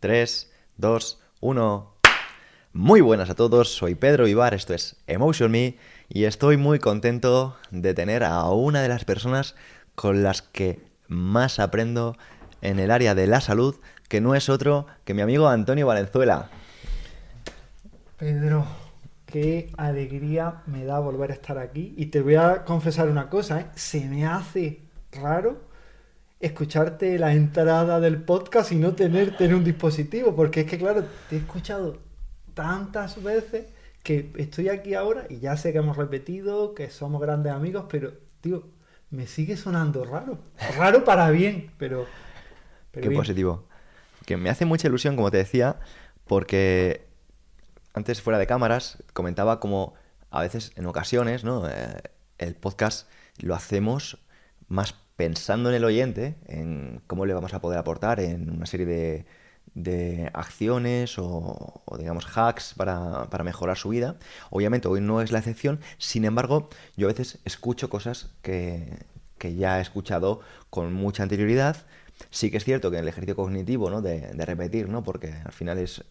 3, 2, 1. Muy buenas a todos, soy Pedro Vivar, esto es Emotion Me y estoy muy contento de tener a una de las personas con las que más aprendo en el área de la salud, que no es otro que mi amigo Antonio Valenzuela. Pedro, qué alegría me da volver a estar aquí. Y te voy a confesar una cosa, ¿eh? Se me hace raro escucharte la entrada del podcast y no tener un dispositivo, porque es que, claro, te he escuchado tantas veces que estoy aquí ahora y ya sé que hemos repetido, que somos grandes amigos, pero, tío, me sigue sonando raro. Raro para bien, pero Qué bien. positivo. Que me hace mucha ilusión, como te decía, porque antes fuera de cámaras comentaba como a veces, en ocasiones, ¿no? El podcast lo hacemos más pensando en el oyente, en cómo le vamos a poder aportar en una serie de acciones o, digamos hacks para mejorar su vida. Obviamente hoy no es la excepción, sin embargo yo a veces escucho cosas que ya he escuchado con mucha anterioridad. Sí que es cierto que el ejercicio cognitivo, ¿no? de repetir, ¿no? Porque al final es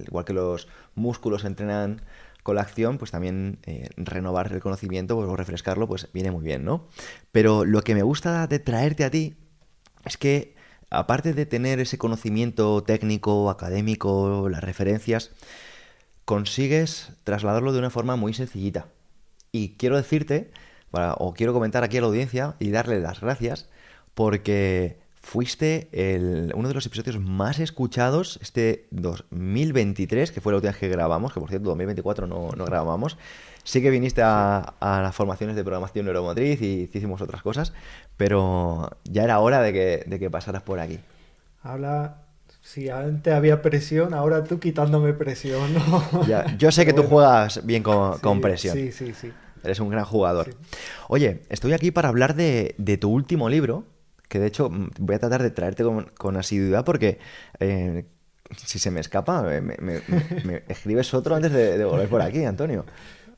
igual que los músculos se entrenan con la acción, pues también renovar el conocimiento pues, o refrescarlo, pues viene muy bien, ¿no? Pero lo que me gusta de traerte a ti es que, aparte de tener ese conocimiento técnico, académico, las referencias, consigues trasladarlo de una forma muy sencillita. Y quiero decirte, o quiero comentar aquí a la audiencia y darle las gracias, porque fuiste uno de los episodios más escuchados este 2023, que fue la última vez que grabamos, que por cierto 2024 no grabamos. Sí que viniste Sí. a las formaciones de programación neuromotriz y hicimos otras cosas, pero ya era hora de que pasaras por aquí. Habla, si antes había presión, ahora tú quitándome presión, ¿no? Ya, yo sé Pero que tú bueno, juegas bien con sí, presión. sí, sí, sí, Eres un gran jugador. sí. Oye, estoy aquí para hablar de tu último libro, que de hecho voy a tratar de traerte con asiduidad porque si se me escapa, me escribes otro Sí. antes de volver por aquí, Antonio.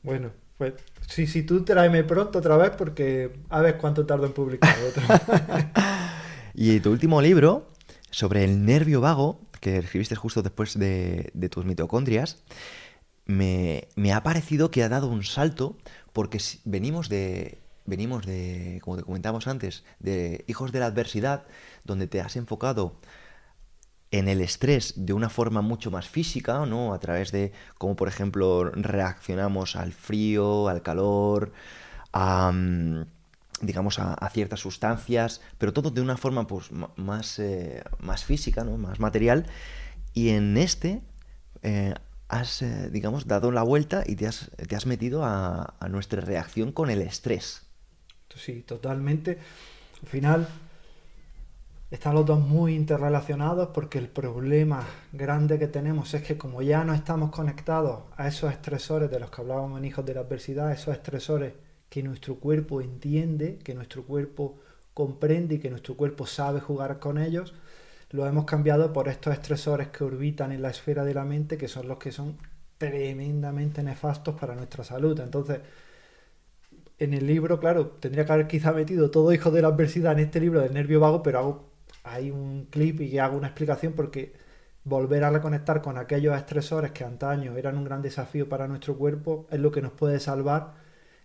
Bueno, pues sí, sí, tú tráeme pronto otra vez porque a ver cuánto tardo en publicar otro. Y tu último libro, sobre el nervio vago, que escribiste justo después de tus mitocondrias, me ha parecido que ha dado un salto porque venimos de, como te comentamos antes, de Hijos de la Adversidad, donde te has enfocado en el estrés de una forma mucho más física, ¿no? A través de cómo, por ejemplo, reaccionamos al frío, al calor, a, digamos, a ciertas sustancias, pero todo de una forma pues, más física, ¿no? Más material. Y en este eh, has, digamos, dado la vuelta y te has metido a nuestra reacción con el estrés. Sí, totalmente. Al final están los dos muy interrelacionados porque el problema grande que tenemos es que como ya no estamos conectados a esos estresores de los que hablábamos en Hijos de la Adversidad, esos estresores que nuestro cuerpo entiende, que nuestro cuerpo comprende y que nuestro cuerpo sabe jugar con ellos, lo hemos cambiado por estos estresores que orbitan en la esfera de la mente, que son los que son tremendamente nefastos para nuestra salud. Entonces, en el libro, claro, tendría que haber quizá metido todo hijo de la adversidad en este libro del nervio vago, pero hago ahí un clip y hago una explicación porque volver a reconectar con aquellos estresores que antaño eran un gran desafío para nuestro cuerpo es lo que nos puede salvar,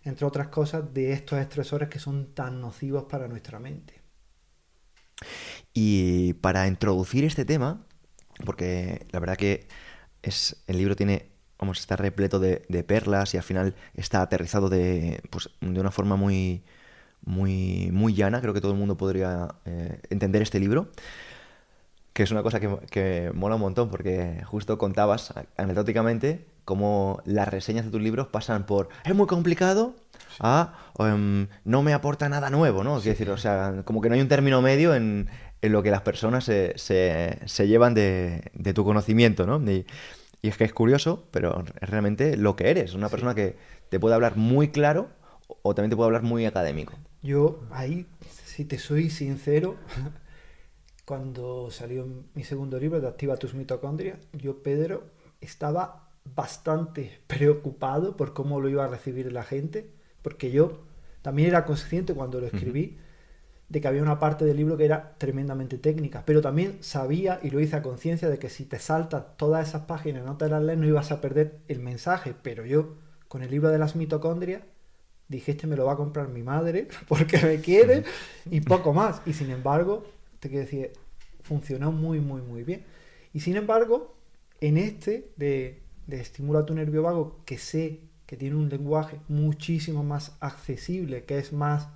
entre otras cosas, de estos estresores que son tan nocivos para nuestra mente. Y para introducir este tema, porque la verdad que el libro tiene, vamos, está repleto de perlas y al final está aterrizado pues, de una forma muy llana. Creo que todo el mundo podría entender este libro, que es una cosa que mola un montón porque justo contabas anecdóticamente cómo las reseñas de tus libros pasan por es muy complicado Sí, a no me aporta nada nuevo, ¿no? Quiero sí. decir, o sea, como que no hay un término medio en lo que las personas se llevan de tu conocimiento, ¿no? Y es que es curioso, pero es realmente lo que eres, una persona Sí. que te puede hablar muy claro o también te puede hablar muy académico. Yo ahí, si te soy sincero, cuando salió mi segundo libro de Activa tus mitocondrias, yo, Pedro, estaba bastante preocupado por cómo lo iba a recibir la gente, porque yo también era consciente cuando lo Ujú. escribí de que había una parte del libro que era tremendamente técnica, pero también sabía, y lo hice a conciencia, de que si te saltas todas esas páginas y no te las lees, no ibas a perder el mensaje. Pero yo, con el libro de las mitocondrias, dije, este me lo va a comprar mi madre porque me quiere y poco más. Y sin embargo, te quiero decir, funcionó muy, muy, muy bien. Y sin embargo, en este de Estimula tu nervio vago, que sé que tiene un lenguaje muchísimo más accesible, que es más,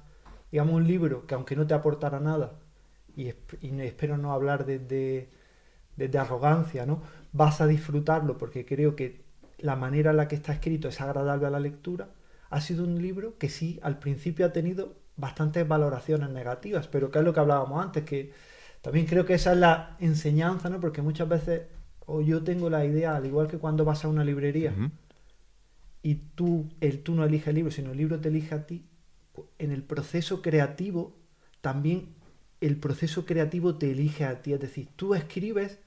digamos, un libro que aunque no te aportara nada, y espero no hablar desde arrogancia, ¿no? Vas a disfrutarlo porque creo que la manera en la que está escrito es agradable a la lectura. Ha sido un libro que sí, al principio ha tenido bastantes valoraciones negativas, pero que es lo que hablábamos antes, que también creo que esa es la enseñanza, ¿no? Porque muchas veces, o yo tengo la idea, al igual que cuando vas a una librería, y tú no eliges el libro, sino el libro te elige a ti, en el proceso creativo, también el proceso creativo te elige a ti. Es decir, tú escribes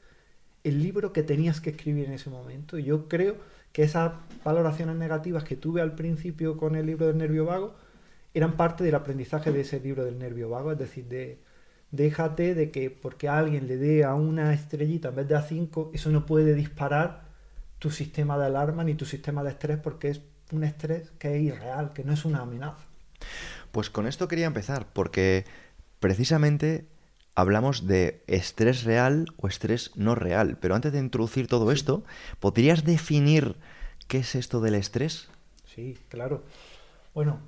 el libro que tenías que escribir en ese momento. Y yo creo que esas valoraciones negativas que tuve al principio con el libro del nervio vago eran parte del aprendizaje de ese libro del nervio vago. Es decir, déjate de que porque alguien le dé a una estrellita en vez de a 5, eso no puede disparar tu sistema de alarma ni tu sistema de estrés, porque es un estrés que es irreal, que no es una amenaza. Pues con esto quería empezar, porque precisamente hablamos de estrés real o estrés no real. Pero antes de introducir todo esto, ¿podrías definir qué es esto del estrés? Sí, claro. Bueno,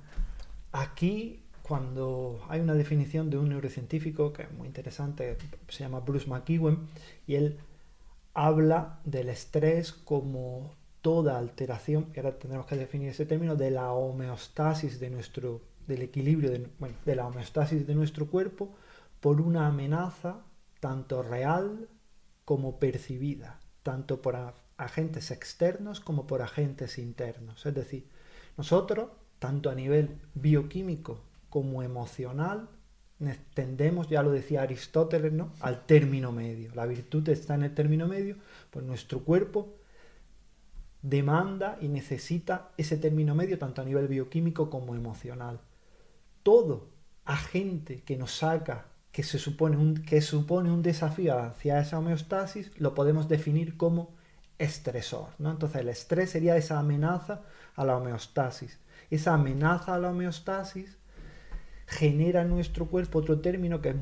aquí cuando hay una definición de un neurocientífico que es muy interesante, se llama Bruce McEwen, y él habla del estrés como toda alteración, y ahora tendremos que definir ese término, de la homeostasis de del equilibrio, de la homeostasis de nuestro cuerpo por una amenaza tanto real como percibida, tanto por agentes externos como por agentes internos. Es decir, nosotros, tanto a nivel bioquímico como emocional, tendemos, ya lo decía Aristóteles, ¿no?, al término medio. La virtud está en el término medio, pues nuestro cuerpo demanda y necesita ese término medio tanto a nivel bioquímico como emocional. Todo agente que nos saca, que supone un desafío hacia esa homeostasis, lo podemos definir como estresor, ¿no? Entonces el estrés sería esa amenaza a la homeostasis. Esa amenaza a la homeostasis genera en nuestro cuerpo otro término que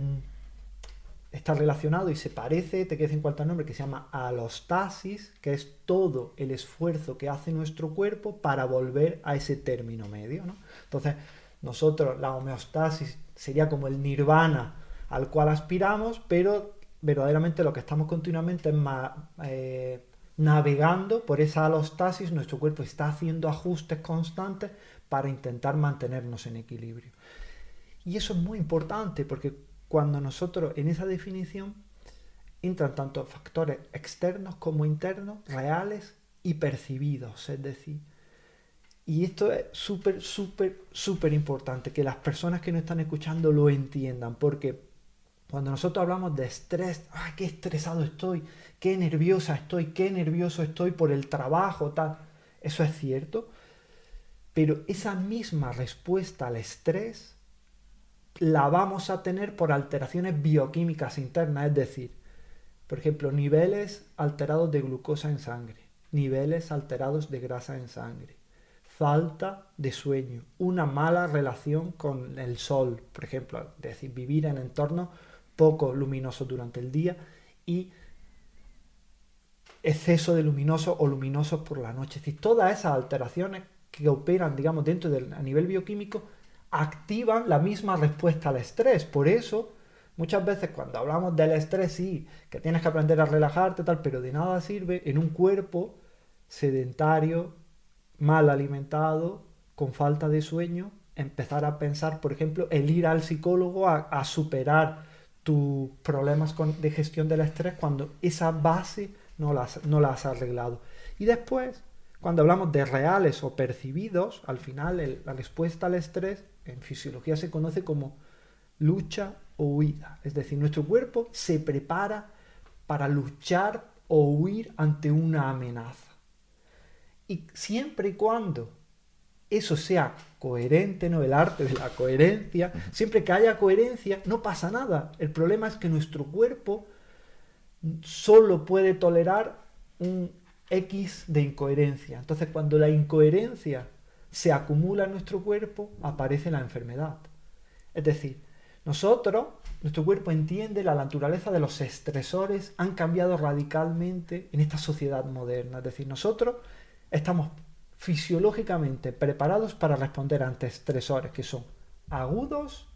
está relacionado y se parece, te quedas en cuanto al nombre, que se llama alostasis, que es todo el esfuerzo que hace nuestro cuerpo para volver a ese término medio, ¿no? Entonces, nosotros, la homeostasis sería como el nirvana al cual aspiramos, pero verdaderamente lo que estamos continuamente es navegando por esa alostasis. Nuestro cuerpo está haciendo ajustes constantes para intentar mantenernos en equilibrio. Y eso es muy importante porque cuando nosotros en esa definición entran tanto factores externos como internos, reales y percibidos, es decir, y esto es súper, súper, súper importante, que las personas que nos están escuchando lo entiendan, porque cuando nosotros hablamos de estrés, ¡ay, qué estresado estoy! ¡Qué nerviosa estoy! ¡Qué nervioso estoy por el trabajo! Tal. Eso es cierto, pero esa misma respuesta al estrés la vamos a tener por alteraciones bioquímicas internas, es decir, por ejemplo, niveles alterados de glucosa en sangre, niveles alterados de grasa en sangre, falta de sueño, una mala relación con el sol, por ejemplo, es decir, vivir en entornos poco luminosos durante el día y exceso de luminosos o luminosos por la noche. Es decir, todas esas alteraciones que operan, digamos, a nivel bioquímico, activan la misma respuesta al estrés. Por eso, muchas veces cuando hablamos del estrés, sí, que tienes que aprender a relajarte, tal, pero de nada sirve en un cuerpo sedentario, mal alimentado, con falta de sueño, empezar a pensar, por ejemplo, el ir al psicólogo a superar tus problemas de gestión del estrés cuando esa base no la has arreglado. Y después, cuando hablamos de reales o percibidos, al final la respuesta al estrés en fisiología se conoce como lucha o huida. Es decir, nuestro cuerpo se prepara para luchar o huir ante una amenaza. Y siempre y cuando eso sea coherente, ¿no? El arte de la coherencia. Siempre que haya coherencia, no pasa nada. El problema es que nuestro cuerpo solo puede tolerar un X de incoherencia. Entonces, cuando la incoherencia se acumula en nuestro cuerpo, aparece la enfermedad. Es decir, nuestro cuerpo entiende la naturaleza de los estresores, han cambiado radicalmente en esta sociedad moderna. Es decir, nosotros estamos fisiológicamente preparados para responder ante estresores que son agudos,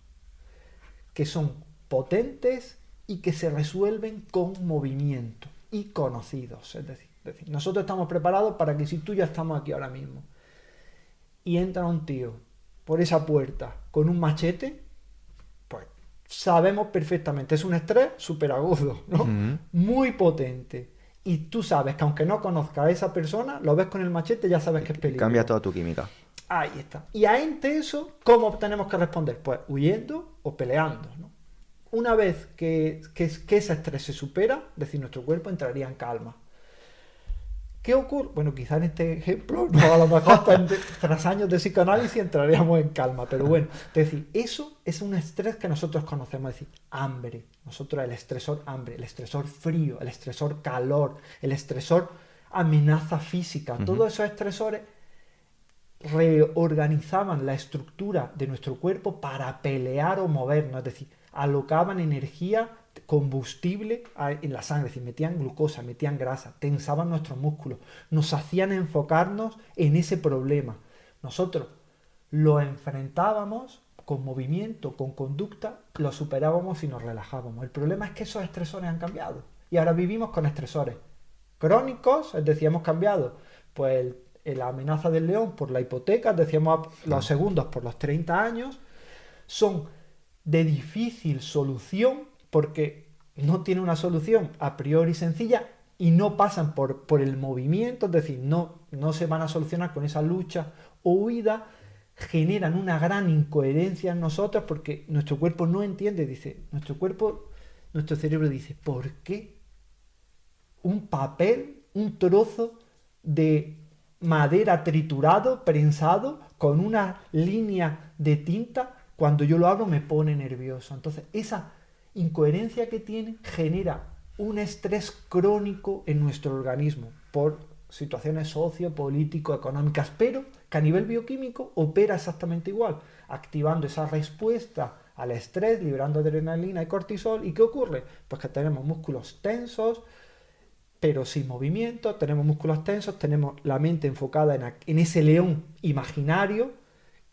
que son potentes y que se resuelven con movimiento y conocidos. Es decir, nosotros estamos preparados para que si tú y yo estamos aquí ahora mismo y entra un tío por esa puerta con un machete, pues sabemos perfectamente, es un estrés súper agudo, ¿no? Muy potente. Y tú sabes que aunque no conozcas a esa persona, lo ves con el machete, ya sabes que es peligroso. Cambia toda tu química. Ahí está. Y ante eso, ¿cómo tenemos que responder? Pues huyendo o peleando, ¿no? Una vez que ese estrés se supera, es decir, nuestro cuerpo entraría en calma. ¿Qué ocurre? Bueno, quizá en este ejemplo, no, a lo mejor tras años de psicoanálisis entraríamos en calma, pero bueno, es decir, eso es un estrés que nosotros conocemos, es decir, hambre. Nosotros el estresor hambre, el estresor frío, el estresor calor, el estresor amenaza física, todos esos estresores reorganizaban la estructura de nuestro cuerpo para pelear o movernos, es decir, alocaban energía, combustible en la sangre, es decir, metían glucosa, metían grasa, tensaban nuestros músculos, nos hacían enfocarnos en ese problema. Nosotros lo enfrentábamos con movimiento, con conducta, lo superábamos y nos relajábamos. El problema es que esos estresores han cambiado y ahora vivimos con estresores crónicos, es decir, hemos cambiado pues la amenaza del león por la hipoteca, decíamos los segundos por los 30 años, son de difícil solución porque no tiene una solución a priori sencilla y no pasan por el movimiento, es decir, no se van a solucionar con esa lucha o huida, generan una gran incoherencia en nosotros porque nuestro cuerpo no entiende, nuestro cerebro dice, ¿por qué un papel, un trozo de madera triturado, prensado, con una línea de tinta, cuando yo lo abro me pone nervioso? Entonces, esa incoherencia que tiene genera un estrés crónico en nuestro organismo por situaciones sociopolítico-económicas, pero que a nivel bioquímico opera exactamente igual, activando esa respuesta al estrés, liberando adrenalina y cortisol. ¿Y qué ocurre? Pues que tenemos músculos tensos, pero sin movimiento, tenemos músculos tensos, tenemos la mente enfocada en ese león imaginario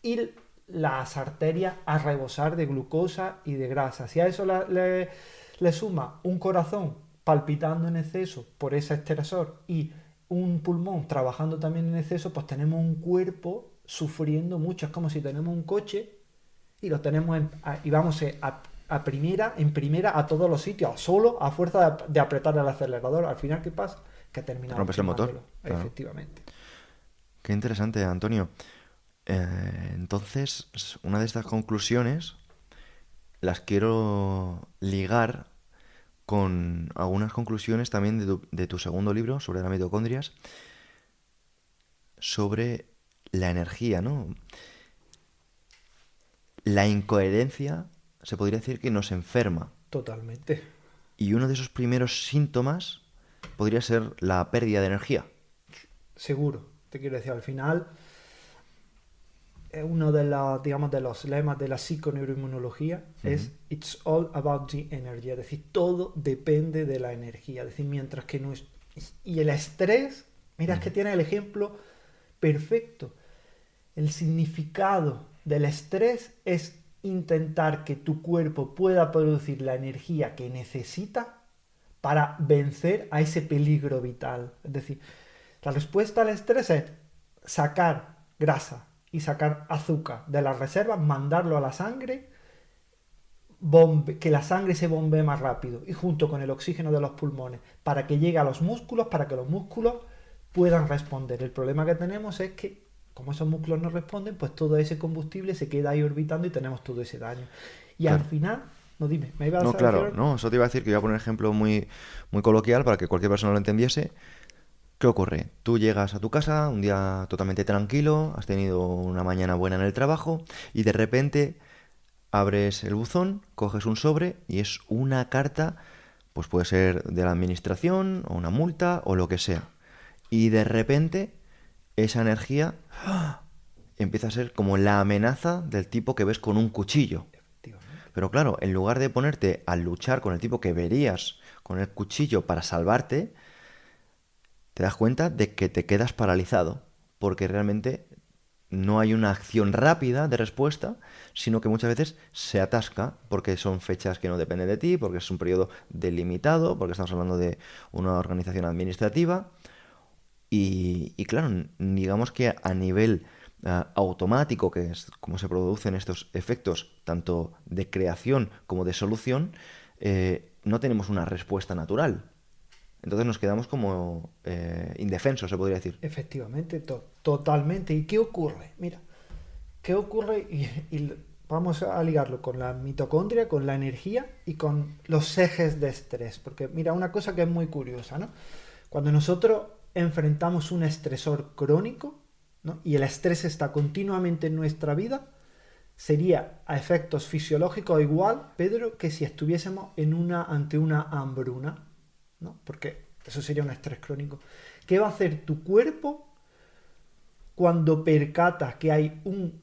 y las arterias a rebosar de glucosa y de grasa. Si a eso le suma un corazón palpitando en exceso por ese estresor y un pulmón trabajando también en exceso, pues tenemos un cuerpo sufriendo mucho. Es como si tenemos un coche y lo tenemos y vamos en primera a todos los sitios, solo a fuerza de apretar el acelerador. Al final, ¿qué pasa? Que terminamos rompes el motor. Claro. Efectivamente. Qué interesante, Antonio. Entonces, una de estas conclusiones las quiero ligar con algunas conclusiones también de tu segundo libro sobre las mitocondrias, sobre la energía, ¿no? La incoherencia se podría decir que nos enferma. Totalmente. Y uno de esos primeros síntomas podría ser la pérdida de energía. Seguro, te quiero decir, al final uno de los lemas de la psiconeuroinmunología es It's all about the energy, es decir, todo depende de la energía, es decir, mientras que no es... Y el estrés, mira, es que tiene el ejemplo perfecto. El significado del estrés es intentar que tu cuerpo pueda producir la energía que necesita para vencer a ese peligro vital. Es decir, la respuesta al estrés es sacar grasa y sacar azúcar de las reservas, mandarlo a la sangre, que la sangre se bombee más rápido y junto con el oxígeno de los pulmones para que llegue a los músculos, para que los músculos puedan responder. El problema que tenemos es que como esos músculos no responden, pues todo ese combustible se queda ahí orbitando y tenemos todo ese daño. Y claro. Al final, no dime, ¿me ibas a decir? No, claro, no, eso te iba a decir que iba a poner un ejemplo muy, muy coloquial para que cualquier persona lo entendiese. ¿Qué ocurre? Tú llegas a tu casa un día totalmente tranquilo, has tenido una mañana buena en el trabajo y de repente abres el buzón, coges un sobre y es una carta, pues puede ser de la administración o una multa o lo que sea. Y de repente esa energía empieza a ser como la amenaza del tipo que ves con un cuchillo. Efectivamente. Pero claro, en lugar de ponerte a luchar con el tipo que verías con el cuchillo para salvarte, te das cuenta de que te quedas paralizado, porque realmente no hay una acción rápida de respuesta, sino que muchas veces se atasca porque son fechas que no dependen de ti, porque es un periodo delimitado, porque estamos hablando de una organización administrativa y claro, digamos que a nivel automático, que es como se producen estos efectos tanto de creación como de solución, no tenemos una respuesta natural. Entonces nos quedamos como indefensos, se podría decir. Efectivamente, totalmente. ¿Y qué ocurre? Mira, ¿qué ocurre? Y vamos a ligarlo con la mitocondria, con la energía y con los ejes de estrés. Porque mira, una cosa que es muy curiosa, ¿no? Cuando nosotros enfrentamos un estresor crónico, ¿no? Y el estrés está continuamente en nuestra vida, sería a efectos fisiológicos igual, Pedro, que si estuviésemos ante una hambruna, ¿no? Porque eso sería un estrés crónico. ¿Qué va a hacer tu cuerpo cuando percata que hay un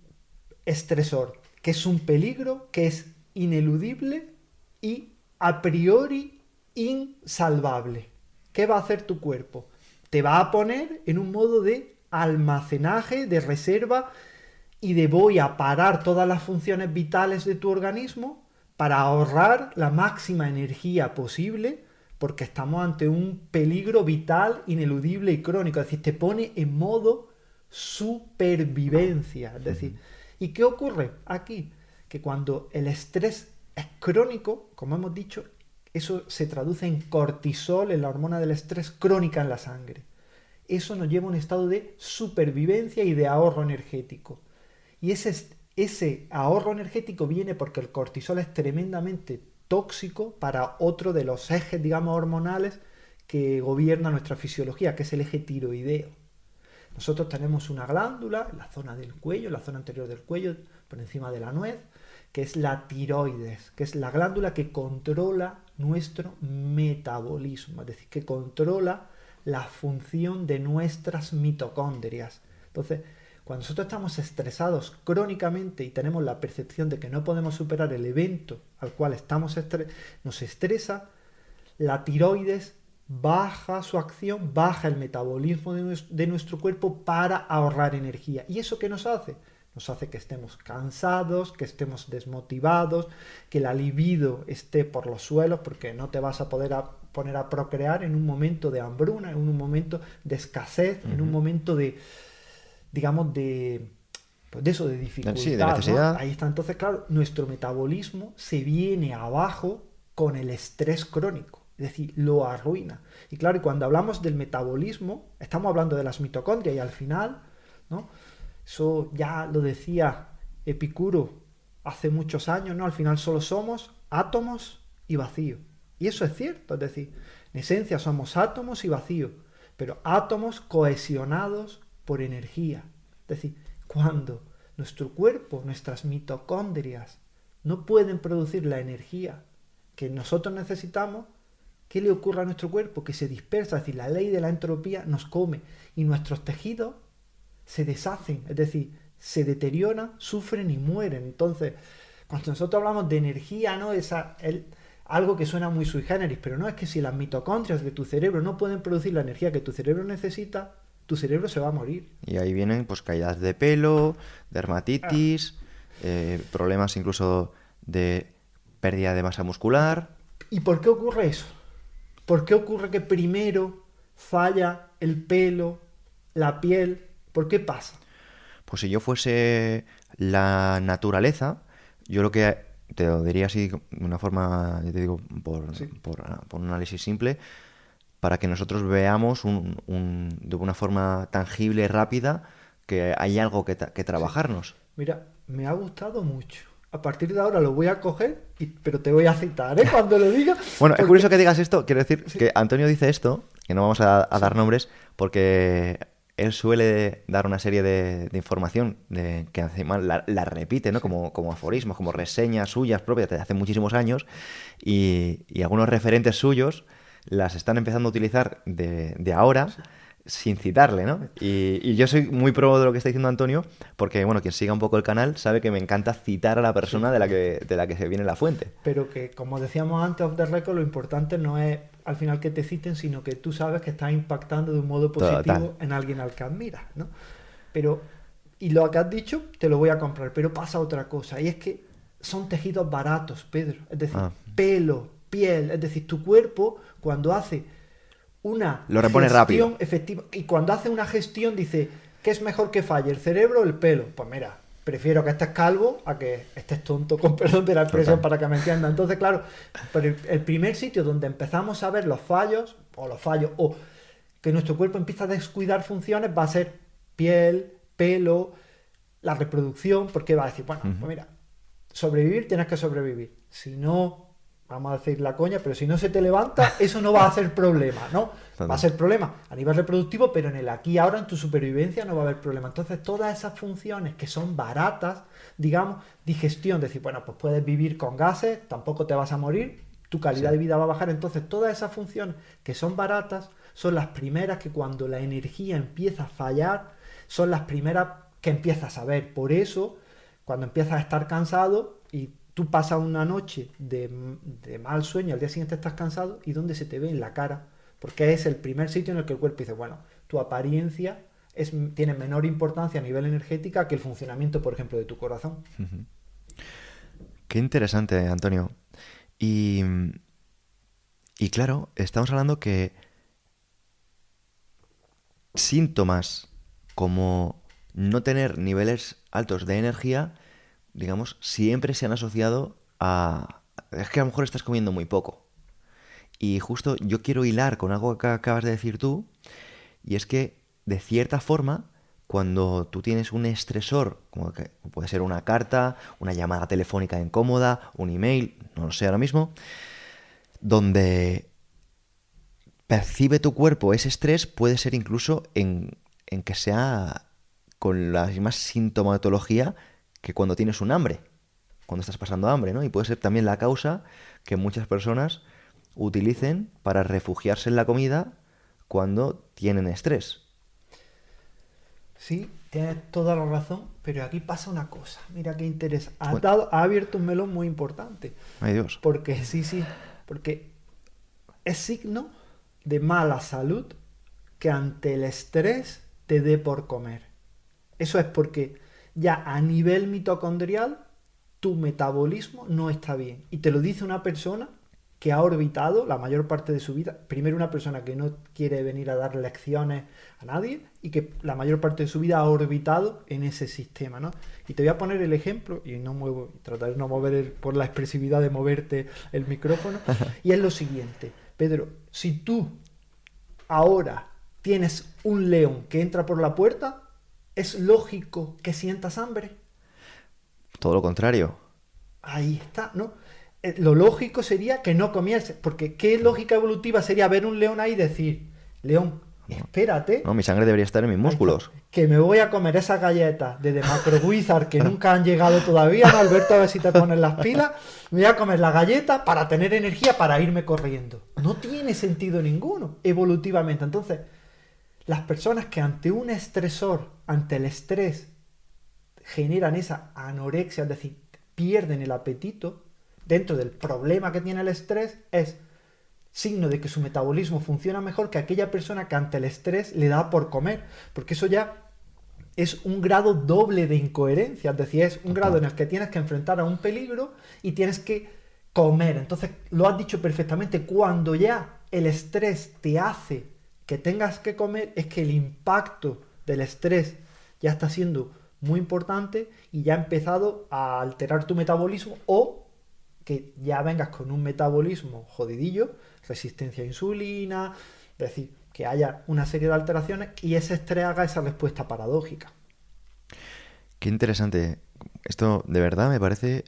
estresor, que es un peligro, que es ineludible y a priori insalvable? ¿Qué va a hacer tu cuerpo? Te va a poner en un modo de almacenaje, de reserva y de voy a parar todas las funciones vitales de tu organismo para ahorrar la máxima energía posible porque estamos ante un peligro vital, ineludible y crónico. Es decir, te pone en modo supervivencia. Es decir, ¿y qué ocurre aquí? Que cuando el estrés es crónico, como hemos dicho, eso se traduce en cortisol, en la hormona del estrés crónica en la sangre. Eso nos lleva a un estado de supervivencia y de ahorro energético. Y ese ahorro energético viene porque el cortisol es tremendamente tóxico para otro de los ejes, digamos, hormonales que gobierna nuestra fisiología, que es el eje tiroideo. Nosotros tenemos una glándula en la zona del cuello, en la zona anterior del cuello, por encima de la nuez, que es la tiroides, que es la glándula que controla nuestro metabolismo, es decir, que controla la función de nuestras mitocondrias. Entonces, cuando nosotros estamos estresados crónicamente y tenemos la percepción de que no podemos superar el evento al cual nos estresa, la tiroides baja su acción, baja el metabolismo de nuestro cuerpo para ahorrar energía. ¿Y eso qué nos hace? Nos hace que estemos cansados, que estemos desmotivados, que la libido esté por los suelos porque no te vas a poder poner a procrear en un momento de hambruna, en un momento de escasez, en un momento de, digamos, pues de eso, de dificultad. Sí, de necesidad. ¿No? Ahí está. Entonces, claro, nuestro metabolismo se viene abajo con el estrés crónico. Es decir, lo arruina. Y claro, y cuando hablamos del metabolismo, estamos hablando de las mitocondrias y al final, ¿no? Eso ya lo decía Epicuro hace muchos años, ¿no? Al final solo somos átomos y vacío. Y eso es cierto, es decir, en esencia somos átomos y vacío, pero átomos cohesionados por energía. Es decir, cuando nuestro cuerpo, nuestras mitocondrias, no pueden producir la energía que nosotros necesitamos, ¿qué le ocurre a nuestro cuerpo? Que se dispersa, es decir, la ley de la entropía nos come y nuestros tejidos se deshacen, es decir, se deterioran, sufren y mueren. Entonces, cuando nosotros hablamos de energía, ¿no? Algo que suena muy sui generis, pero no es que si las mitocondrias de tu cerebro no pueden producir la energía que tu cerebro necesita, tu cerebro se va a morir. Y ahí vienen pues caídas de pelo, dermatitis, problemas incluso de pérdida de masa muscular. ¿Y por qué ocurre eso? ¿Por qué ocurre que primero falla el pelo, la piel? ¿Por qué pasa? Pues si yo fuese la naturaleza, yo lo que te lo diría así de una forma, yo te digo, por un análisis simple, para que nosotros veamos de una forma tangible, rápida, que hay algo que trabajarnos. Sí. Mira, me ha gustado mucho. A partir de ahora lo voy a coger, pero te voy a citar, ¿eh? Cuando lo diga. Bueno, porque... es curioso que digas esto. Quiero decir Sí. que Antonio dice esto que no vamos a dar nombres, porque él suele dar una serie de información que encima la repite, ¿no? Como aforismos, como reseñas suyas propias de hace muchísimos años, y algunos referentes suyos las están empezando a utilizar de ahora sin citarle, ¿no? Y yo soy muy pro de lo que está diciendo Antonio, porque, bueno, quien siga un poco el canal sabe que me encanta citar a la persona de la que se viene la fuente. Pero que, como decíamos antes off the record, lo importante no es al final que te citen, sino que tú sabes que estás impactando de un modo positivo Total. en alguien al que admiras, ¿no? Pero, y lo que has dicho, te lo voy a comprar, pero pasa otra cosa, y es que son tejidos baratos, Pedro. Es decir, Ah, pelo, piel, es decir, tu cuerpo cuando hace una lo repone gestión rápido. efectiva, y cuando hace una gestión dice, ¿qué es mejor que falle, el cerebro o el pelo? Pues mira, prefiero que estés calvo a que estés tonto, con perdón de la expresión, Total. para que me entiendan. Entonces, claro, pero el primer sitio donde empezamos a ver los fallos, o que nuestro cuerpo empieza a descuidar funciones, va a ser piel, pelo, la reproducción, porque va a decir, bueno, pues Ujú. mira, sobrevivir tienes que sobrevivir. Si no, vamos a decir la coña, pero si no se te levanta, eso no va a ser problema, ¿no? Va a Total. ser problema a nivel reproductivo, pero en el aquí y ahora, en tu supervivencia, no va a haber problema. Entonces, todas esas funciones que son baratas, digamos, digestión, decir, bueno, pues puedes vivir con gases, tampoco te vas a morir, tu calidad Sí. de vida va a bajar. Entonces, todas esas funciones que son baratas son las primeras que cuando la energía empieza a fallar, son las primeras que empiezas a ver. Por eso, cuando empiezas a estar cansado y tú pasas una noche de mal sueño, al día siguiente estás cansado, ¿y dónde se te ve? En la cara. Porque es el primer sitio en el que el cuerpo dice, bueno, tu apariencia tiene menor importancia a nivel energética que el funcionamiento, por ejemplo, de tu corazón. Ujú. Qué interesante, Antonio. Y, y claro, estamos hablando que síntomas como no tener niveles altos de energía, digamos, siempre se han asociado a... Es que a lo mejor estás comiendo muy poco. Y justo yo quiero hilar con algo que acabas de decir tú, y es que, de cierta forma, cuando tú tienes un estresor, como que puede ser una carta, una llamada telefónica incómoda, un email, no lo sé ahora mismo, donde percibe tu cuerpo ese estrés, puede ser incluso en que sea con la misma sintomatología que cuando tienes un hambre, cuando estás pasando hambre, ¿no? Y puede ser también la causa que muchas personas utilicen para refugiarse en la comida cuando tienen estrés. Sí, tienes toda la razón, pero aquí pasa una cosa. Mira qué interesa. Cuen- Has abierto un melón muy importante. Ay Dios. Porque sí, porque es signo de mala salud que ante el estrés te dé por comer. Eso es porque ya a nivel mitocondrial tu metabolismo no está bien. Y te lo dice una persona que ha orbitado la mayor parte de su vida. Primero, una persona que no quiere venir a dar lecciones a nadie y que la mayor parte de su vida ha orbitado en ese sistema, ¿no? Y te voy a poner el ejemplo, y no muevo, tratar de no mover por la expresividad de moverte el micrófono, y es lo siguiente. Pedro, si tú ahora tienes un león que entra por la puerta, ¿es lógico que sientas hambre? Todo lo contrario. Ahí está, ¿no? Lo lógico sería que no comiese, porque ¿qué lógica evolutiva sería ver un león ahí y decir, león, No, espérate, no, mi sangre debería estar en mis ahí está, músculos. que me voy a comer esas galletas de Macro Wizard que nunca han llegado todavía, ¿no, Alberto? A ver si te pones las pilas. Me voy a comer la galleta para tener energía para irme corriendo. No tiene sentido ninguno, evolutivamente. Entonces, las personas que ante un estresor, ante el estrés, generan esa anorexia, es decir, pierden el apetito, dentro del problema que tiene el estrés, es signo de que su metabolismo funciona mejor que aquella persona que ante el estrés le da por comer, porque eso ya es un grado doble de incoherencia, es decir, es un grado Total. en el que tienes que enfrentar a un peligro y tienes que comer. Entonces, lo has dicho perfectamente, cuando ya el estrés te hace que tengas que comer, es que el impacto del estrés ya está siendo muy importante y ya ha empezado a alterar tu metabolismo, o que ya vengas con un metabolismo jodidillo, resistencia a insulina, es decir, que haya una serie de alteraciones y ese estrés haga esa respuesta paradójica. Qué interesante. Esto de verdad me parece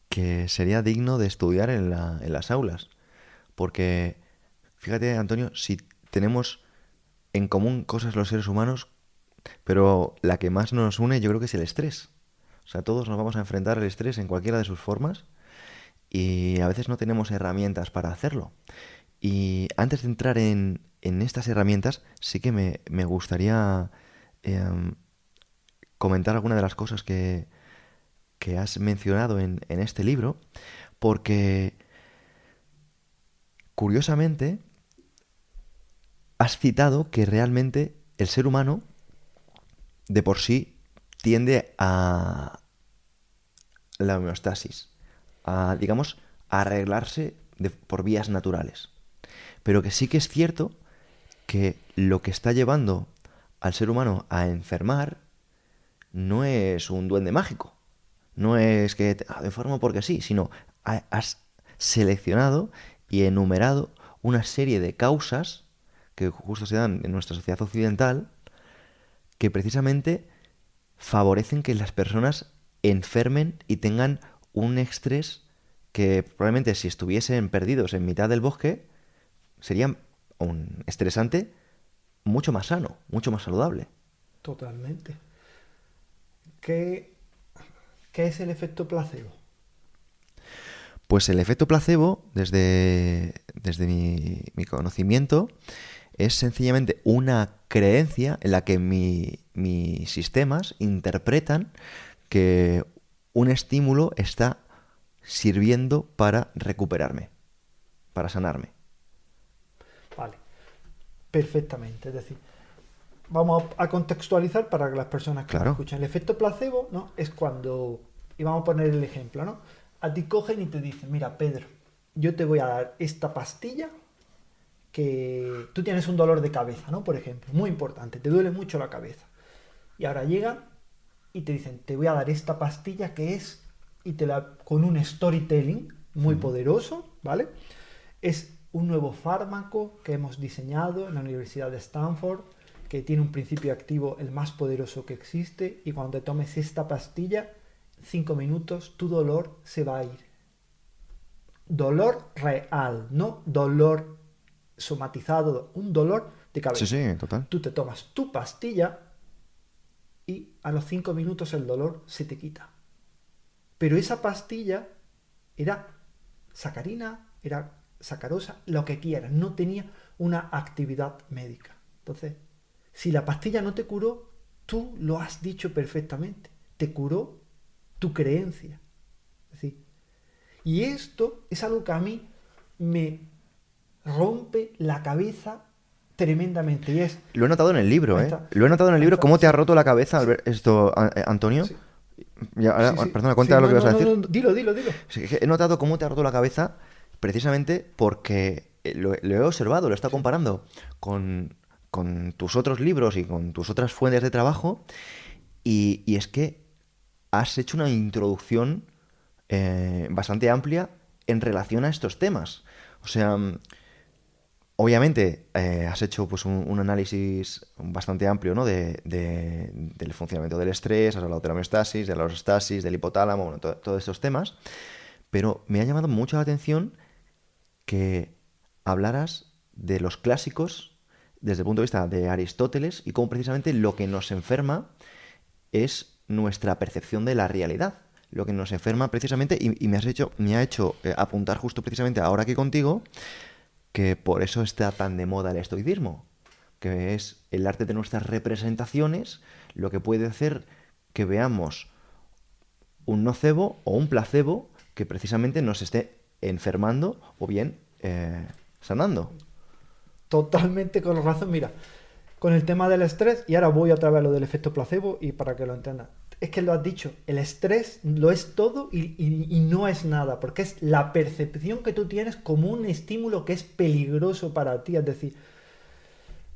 que sería digno de estudiar en las aulas. Porque fíjate, Antonio, si tenemos en común cosas los seres humanos, pero la que más nos une yo creo que es el estrés. O sea, todos nos vamos a enfrentar al estrés en cualquiera de sus formas y a veces no tenemos herramientas para hacerlo. Y antes de entrar en estas herramientas, sí que me gustaría em, comentar alguna de las cosas que has mencionado en este libro, porque curiosamente has citado que realmente el ser humano de por sí tiende a la homeostasis, a, digamos, a arreglarse por vías naturales. Pero que sí que es cierto que lo que está llevando al ser humano a enfermar no es un duende mágico. No es que enfermo porque sí, sino has seleccionado y enumerado una serie de causas que justo se dan en nuestra sociedad occidental que precisamente favorecen que las personas enfermen y tengan un estrés que probablemente si estuviesen perdidos en mitad del bosque sería un estresante mucho más sano, mucho más saludable. Totalmente. ¿Qué, qué es el efecto placebo? Pues el efecto placebo, desde mi conocimiento, es sencillamente una creencia en la que mis sistemas interpretan que un estímulo está sirviendo para recuperarme, para sanarme. Vale, perfectamente. Es decir, vamos a contextualizar para que las personas que nos Claro. escuchan. El efecto placebo, ¿no? Es cuando, y vamos a poner el ejemplo, ¿no? A ti cogen y te dicen, mira, Pedro, yo te voy a dar esta pastilla que tú tienes un dolor de cabeza, ¿no? Por ejemplo, muy importante, te duele mucho la cabeza. Y ahora llegan y te dicen, te voy a dar esta pastilla que es, con un storytelling muy poderoso, ¿vale? Es un nuevo fármaco que hemos diseñado en la Universidad de Stanford, que tiene un principio activo el más poderoso que existe, y cuando te tomes esta pastilla, 5 minutos, tu dolor se va a ir. Dolor real, no dolor somatizado, un dolor de Sí, cabeza. sí, total. Tú te tomas tu pastilla y a los 5 minutos el dolor se te quita. Pero esa pastilla era sacarina, era sacarosa, lo que quieras, no tenía una actividad médica. Entonces, si la pastilla no te curó, tú lo has dicho perfectamente, te curó tu creencia. Es decir, y esto es algo que a mí me rompe la cabeza tremendamente. Y es, Lo he notado en el libro, ahí ¿eh? está, Lo he notado en el ahí libro. está, ¿Cómo te ha sí, roto la cabeza al sí, ver esto, Antonio? sí, Ya, ahora, sí, sí, perdona, sí, cuenta lo no, que vas no, a no, decir. no, dilo, dilo, dilo. Sí, he notado cómo te ha roto la cabeza precisamente porque lo he observado, lo he estado Sí, comparando con tus otros libros y con tus otras fuentes de trabajo y es que has hecho una introducción bastante amplia en relación a estos temas. O sea, obviamente has hecho pues un análisis bastante amplio, ¿no? Del funcionamiento del estrés, has hablado de la homeostasis, de la orostasis, del hipotálamo, bueno, todos estos temas. Pero me ha llamado mucho la atención que hablaras de los clásicos desde el punto de vista de Aristóteles y cómo precisamente lo que nos enferma es nuestra percepción de la realidad. Lo que nos enferma precisamente, y me ha hecho apuntar justo precisamente ahora que contigo, que por eso está tan de moda el estoicismo, que es el arte de nuestras representaciones, lo que puede hacer que veamos un nocebo o un placebo que precisamente nos esté enfermando o bien sanando. totalmente con razón. Mira, con el tema del estrés, y ahora voy otra vez a lo del efecto placebo y para que lo entiendan. Es que lo has dicho, el estrés lo es todo y no es nada, porque es la percepción que tú tienes como un estímulo que es peligroso para ti. Es decir,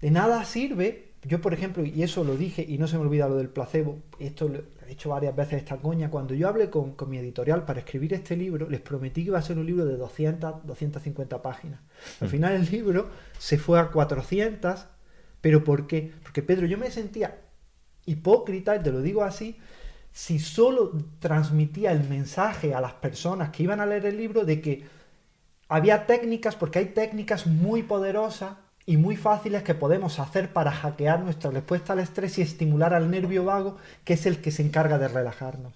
de nada sirve, yo por ejemplo, y eso lo dije y no se me olvida lo del placebo, y esto lo he hecho varias veces esta coña, cuando yo hablé con mi editorial para escribir este libro, les prometí que iba a ser un libro de 250 páginas. Al final el libro se fue a 400, pero ¿por qué? Porque Pedro, yo me sentía hipócrita, y te lo digo así, si solo transmitía el mensaje a las personas que iban a leer el libro de que había técnicas, porque hay técnicas muy poderosas y muy fáciles que podemos hacer para hackear nuestra respuesta al estrés y estimular al nervio vago, que es el que se encarga de relajarnos.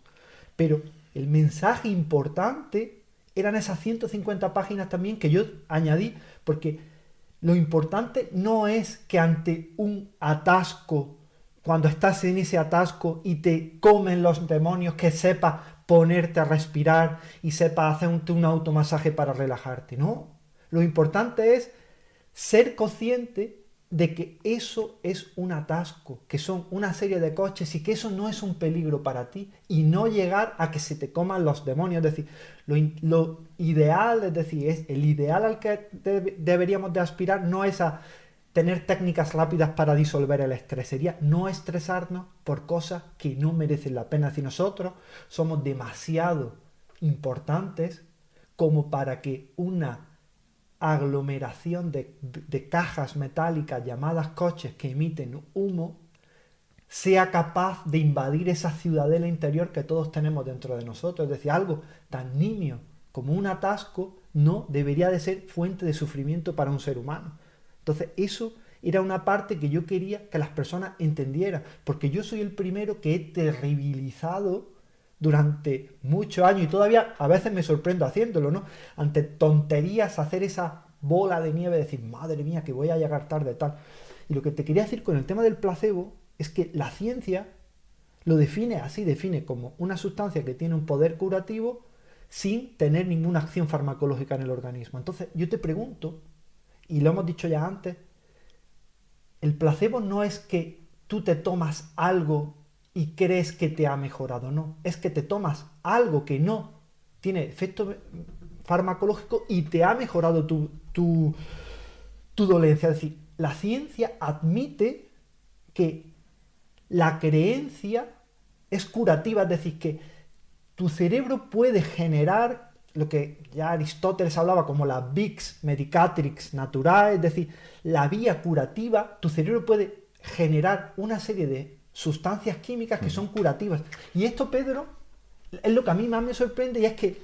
Pero el mensaje importante eran esas 150 páginas también que yo añadí, porque lo importante no es que ante un atasco, cuando estás en ese atasco y te comen los demonios, que sepas ponerte a respirar y sepas hacerte un automasaje para relajarte, ¿no? Lo importante es ser consciente de que eso es un atasco, que son una serie de coches y que eso no es un peligro para ti y no llegar a que se te coman los demonios. Es decir, lo ideal, es decir, es el ideal al que deberíamos de aspirar no es a tener técnicas rápidas para disolver el estrés, sería no estresarnos por cosas que no merecen la pena. Si nosotros somos demasiado importantes como para que una aglomeración de cajas metálicas llamadas coches que emiten humo sea capaz de invadir esa ciudadela interior que todos tenemos dentro de nosotros. Es decir, algo tan nimio como un atasco no debería de ser fuente de sufrimiento para un ser humano. Entonces eso era una parte que yo quería que las personas entendieran, porque yo soy el primero que he terribilizado durante muchos años y todavía a veces me sorprendo haciéndolo, ¿no? Ante tonterías, hacer esa bola de nieve, decir, madre mía, que voy a llegar tarde, tal. Y lo que te quería decir con el tema del placebo es que la ciencia lo define así, define como una sustancia que tiene un poder curativo sin tener ninguna acción farmacológica en el organismo. Entonces, yo te pregunto, y lo hemos dicho ya antes, el placebo no es que tú te tomas algo y crees que te ha mejorado, no. Es que te tomas algo que no tiene efecto farmacológico y te ha mejorado tu dolencia. Es decir, la ciencia admite que la creencia es curativa, es decir, que tu cerebro puede generar lo que ya Aristóteles hablaba como la vis medicatrix naturae, es decir, la vía curativa. Tu cerebro puede generar una serie de sustancias químicas que son curativas. Y esto, Pedro, es lo que a mí más me sorprende, y es que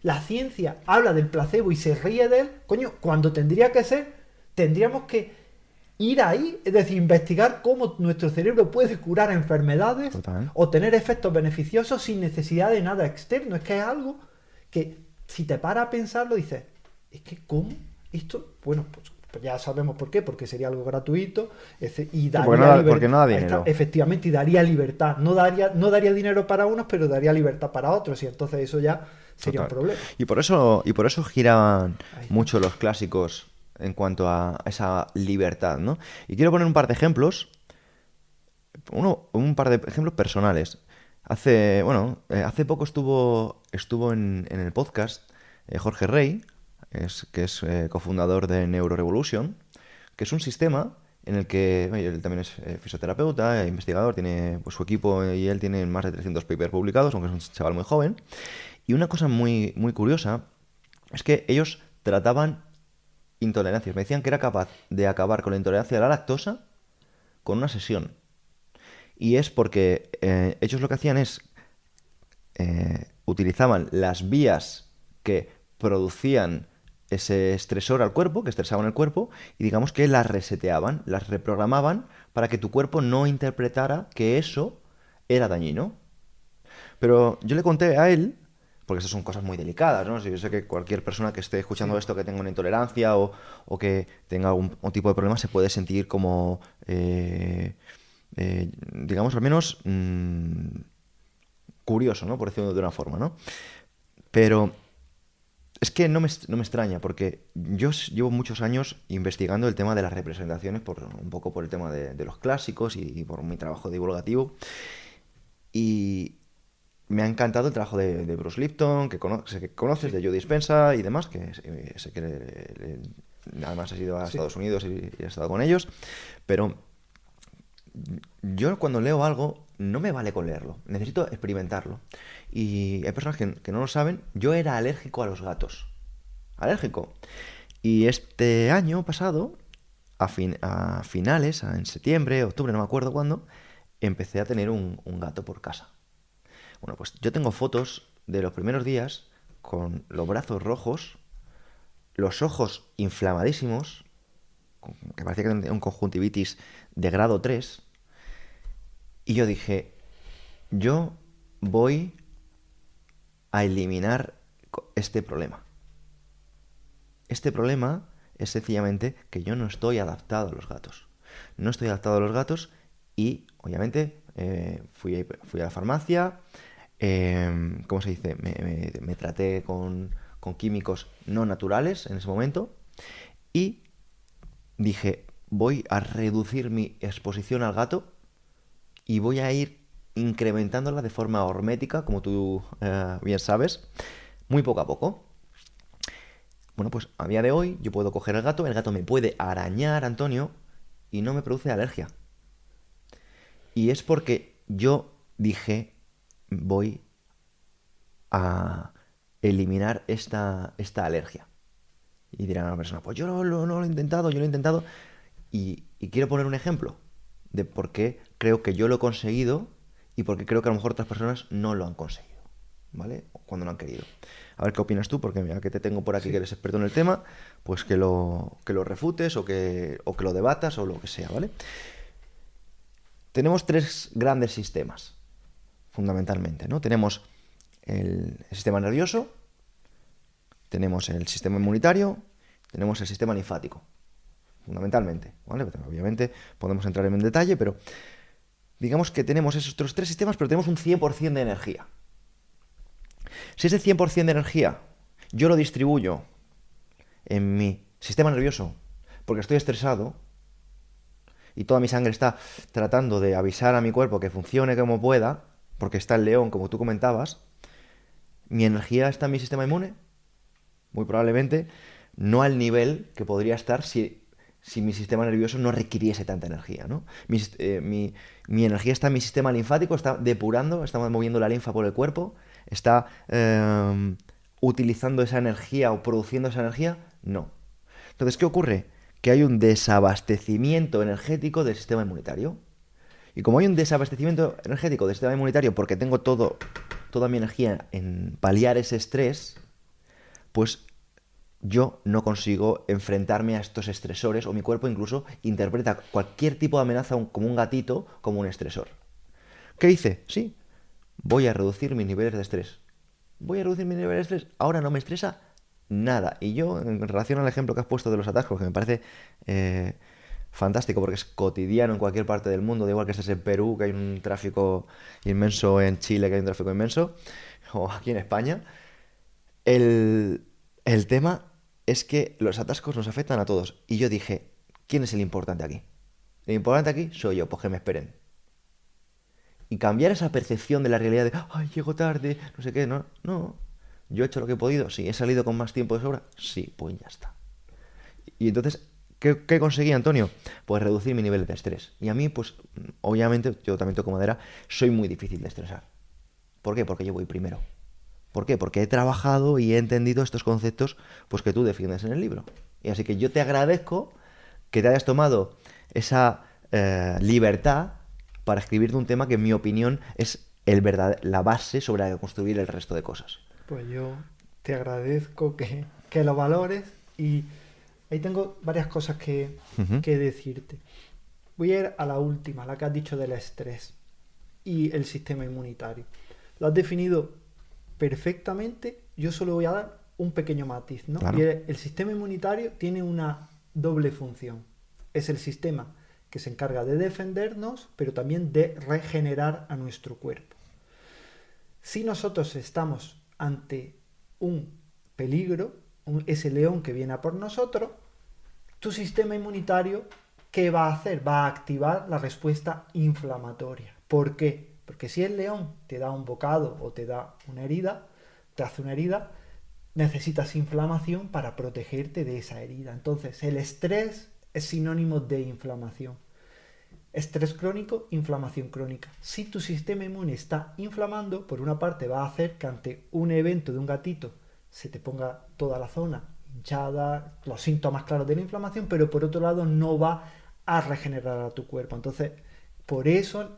la ciencia habla del placebo y se ríe de él, coño, cuando tendría que ser, tendríamos que ir ahí, es decir, investigar cómo nuestro cerebro puede curar enfermedades Total. o tener efectos beneficiosos sin necesidad de nada externo. Es que es algo que, si te paras a pensarlo, dices, es que ¿cómo? Esto, bueno, pues ya sabemos por qué, porque sería algo gratuito y daría porque no da dinero. efectivamente, y daría libertad. No daría dinero para unos, pero daría libertad para otros, y entonces eso ya sería un Total. problema. Y por eso giraban Ahí está. mucho los clásicos en cuanto a esa libertad, ¿no? Y quiero poner un par de ejemplos, un par de ejemplos personales. Hace poco estuvo en el podcast Jorge Rey, que es cofundador de Neurorevolution, que es un sistema en el que él también es fisioterapeuta, investigador, tiene pues, su equipo y él tienen más de 300 papers publicados, aunque es un chaval muy joven. Y una cosa muy, muy curiosa es que ellos trataban intolerancias. Me decían que era capaz de acabar con la intolerancia a la lactosa con una sesión. Y es porque ellos lo que hacían es utilizaban las vías que producían ese estresor al cuerpo, que estresaban el cuerpo, y digamos que las reseteaban, las reprogramaban para que tu cuerpo no interpretara que eso era dañino. Pero yo le conté a él, porque esas son cosas muy delicadas, ¿no? Si yo sé que cualquier persona que esté escuchando Sí. esto, que tenga una intolerancia o que tenga un tipo de problema, se puede sentir como, digamos, al menos curioso, ¿no? Por decirlo de una forma, ¿no? Pero es que no me extraña, porque yo llevo muchos años investigando el tema de las representaciones, un poco por el tema de los clásicos y por mi trabajo divulgativo. Y me ha encantado el trabajo de Bruce Lipton, sé que conoces, de Joe Dispenza y demás, que sé que además has ido a Sí. Estados Unidos y has estado con ellos. Pero yo cuando leo algo no me vale con leerlo, necesito experimentarlo. Y hay personas que no lo saben, yo era alérgico a los gatos. Alérgico. Y este año pasado, a finales, en septiembre, octubre, no me acuerdo cuándo, empecé a tener un gato por casa. Bueno, pues yo tengo fotos de los primeros días con los brazos rojos, los ojos inflamadísimos, que parecía que tenía un conjuntivitis de grado 3, y yo dije, yo voy a eliminar este problema. Este problema es sencillamente que yo no estoy adaptado a los gatos. No estoy adaptado a los gatos y, obviamente, fui a la farmacia, ¿cómo se dice? Me traté con químicos no naturales en ese momento y dije, voy a reducir mi exposición al gato y voy a ir incrementándola de forma hormética, como tú bien sabes, muy poco a poco. Bueno, pues a día de hoy yo puedo coger el gato me puede arañar, Antonio, y no me produce alergia. Y es porque yo dije, voy a eliminar esta alergia. Y dirán a la persona, pues yo no lo he intentado, yo lo he intentado. Y quiero poner un ejemplo de por qué creo que yo lo he conseguido y por qué creo que a lo mejor otras personas no lo han conseguido, ¿vale? Cuando lo han querido. A ver qué opinas tú, porque mira que te tengo por aquí Sí. que eres experto en el tema, pues que lo refutes o que lo debatas o lo que sea, ¿vale? Tenemos tres grandes sistemas, fundamentalmente, ¿no? Tenemos el sistema nervioso, tenemos el sistema inmunitario, tenemos el sistema linfático, fundamentalmente, ¿vale? Obviamente podemos entrar en detalle, pero digamos que tenemos esos tres sistemas, pero tenemos un 100% de energía. Si ese 100% de energía yo lo distribuyo en mi sistema nervioso porque estoy estresado y toda mi sangre está tratando de avisar a mi cuerpo que funcione como pueda, porque está el león, como tú comentabas, ¿mi energía está en mi sistema inmune? Muy probablemente no al nivel que podría estar si mi sistema nervioso no requiriese tanta energía, ¿no? Mi energía está en mi sistema linfático, está depurando, está moviendo la linfa por el cuerpo, está utilizando esa energía o produciendo esa energía. No. Entonces, ¿qué ocurre? Que hay un desabastecimiento energético del sistema inmunitario. Y como hay un desabastecimiento energético del sistema inmunitario porque tengo toda mi energía en paliar ese estrés, pues yo no consigo enfrentarme a estos estresores o mi cuerpo incluso interpreta cualquier tipo de amenaza como un gatito como un estresor. ¿Qué hice? Sí, voy a reducir mis niveles de estrés. Voy a reducir mis niveles de estrés. Ahora no me estresa nada. Y yo, en relación al ejemplo que has puesto de los atascos, que me parece fantástico porque es cotidiano en cualquier parte del mundo, da igual que estés en Perú, que hay un tráfico inmenso, en Chile, que hay un tráfico inmenso, o aquí en España, el tema es que los atascos nos afectan a todos. Y yo dije, ¿quién es el importante aquí? El importante aquí soy yo, pues que me esperen. Y cambiar esa percepción de la realidad de, ay, llego tarde, no sé qué, no, no. Yo he hecho lo que he podido, sí, he salido con más tiempo de sobra, sí, pues ya está. Y entonces, ¿qué conseguí, Antonio? Pues reducir mi nivel de estrés. Y a mí, pues, obviamente, yo también toco madera, soy muy difícil de estresar. ¿Por qué? Porque yo voy primero. ¿Por qué? Porque he trabajado y he entendido estos conceptos pues, que tú defiendes en el libro. Y así que yo te agradezco que te hayas tomado esa libertad para escribirte un tema que, en mi opinión, es la base sobre la que construir el resto de cosas. Pues yo te agradezco que lo valores y ahí tengo varias cosas Ujú. que decirte. Voy a ir a la última, la que has dicho del estrés y el sistema inmunitario. Lo has definido perfectamente, yo solo voy a dar un pequeño matiz, ¿no? Claro. Y el sistema inmunitario tiene una doble función. Es el sistema que se encarga de defendernos, pero también de regenerar a nuestro cuerpo. Si nosotros estamos ante un peligro, ese león que viene a por nosotros, tu sistema inmunitario, ¿qué va a hacer? Va a activar la respuesta inflamatoria. ¿Por qué? Porque si el león te da un bocado o te da una herida, te hace una herida, necesitas inflamación para protegerte de esa herida. Entonces, el estrés es sinónimo de inflamación. Estrés crónico, inflamación crónica. Si tu sistema inmune está inflamando, por una parte va a hacer que ante un evento de un gatito se te ponga toda la zona hinchada, los síntomas claros de la inflamación, pero por otro lado no va a regenerar a tu cuerpo. Entonces, por eso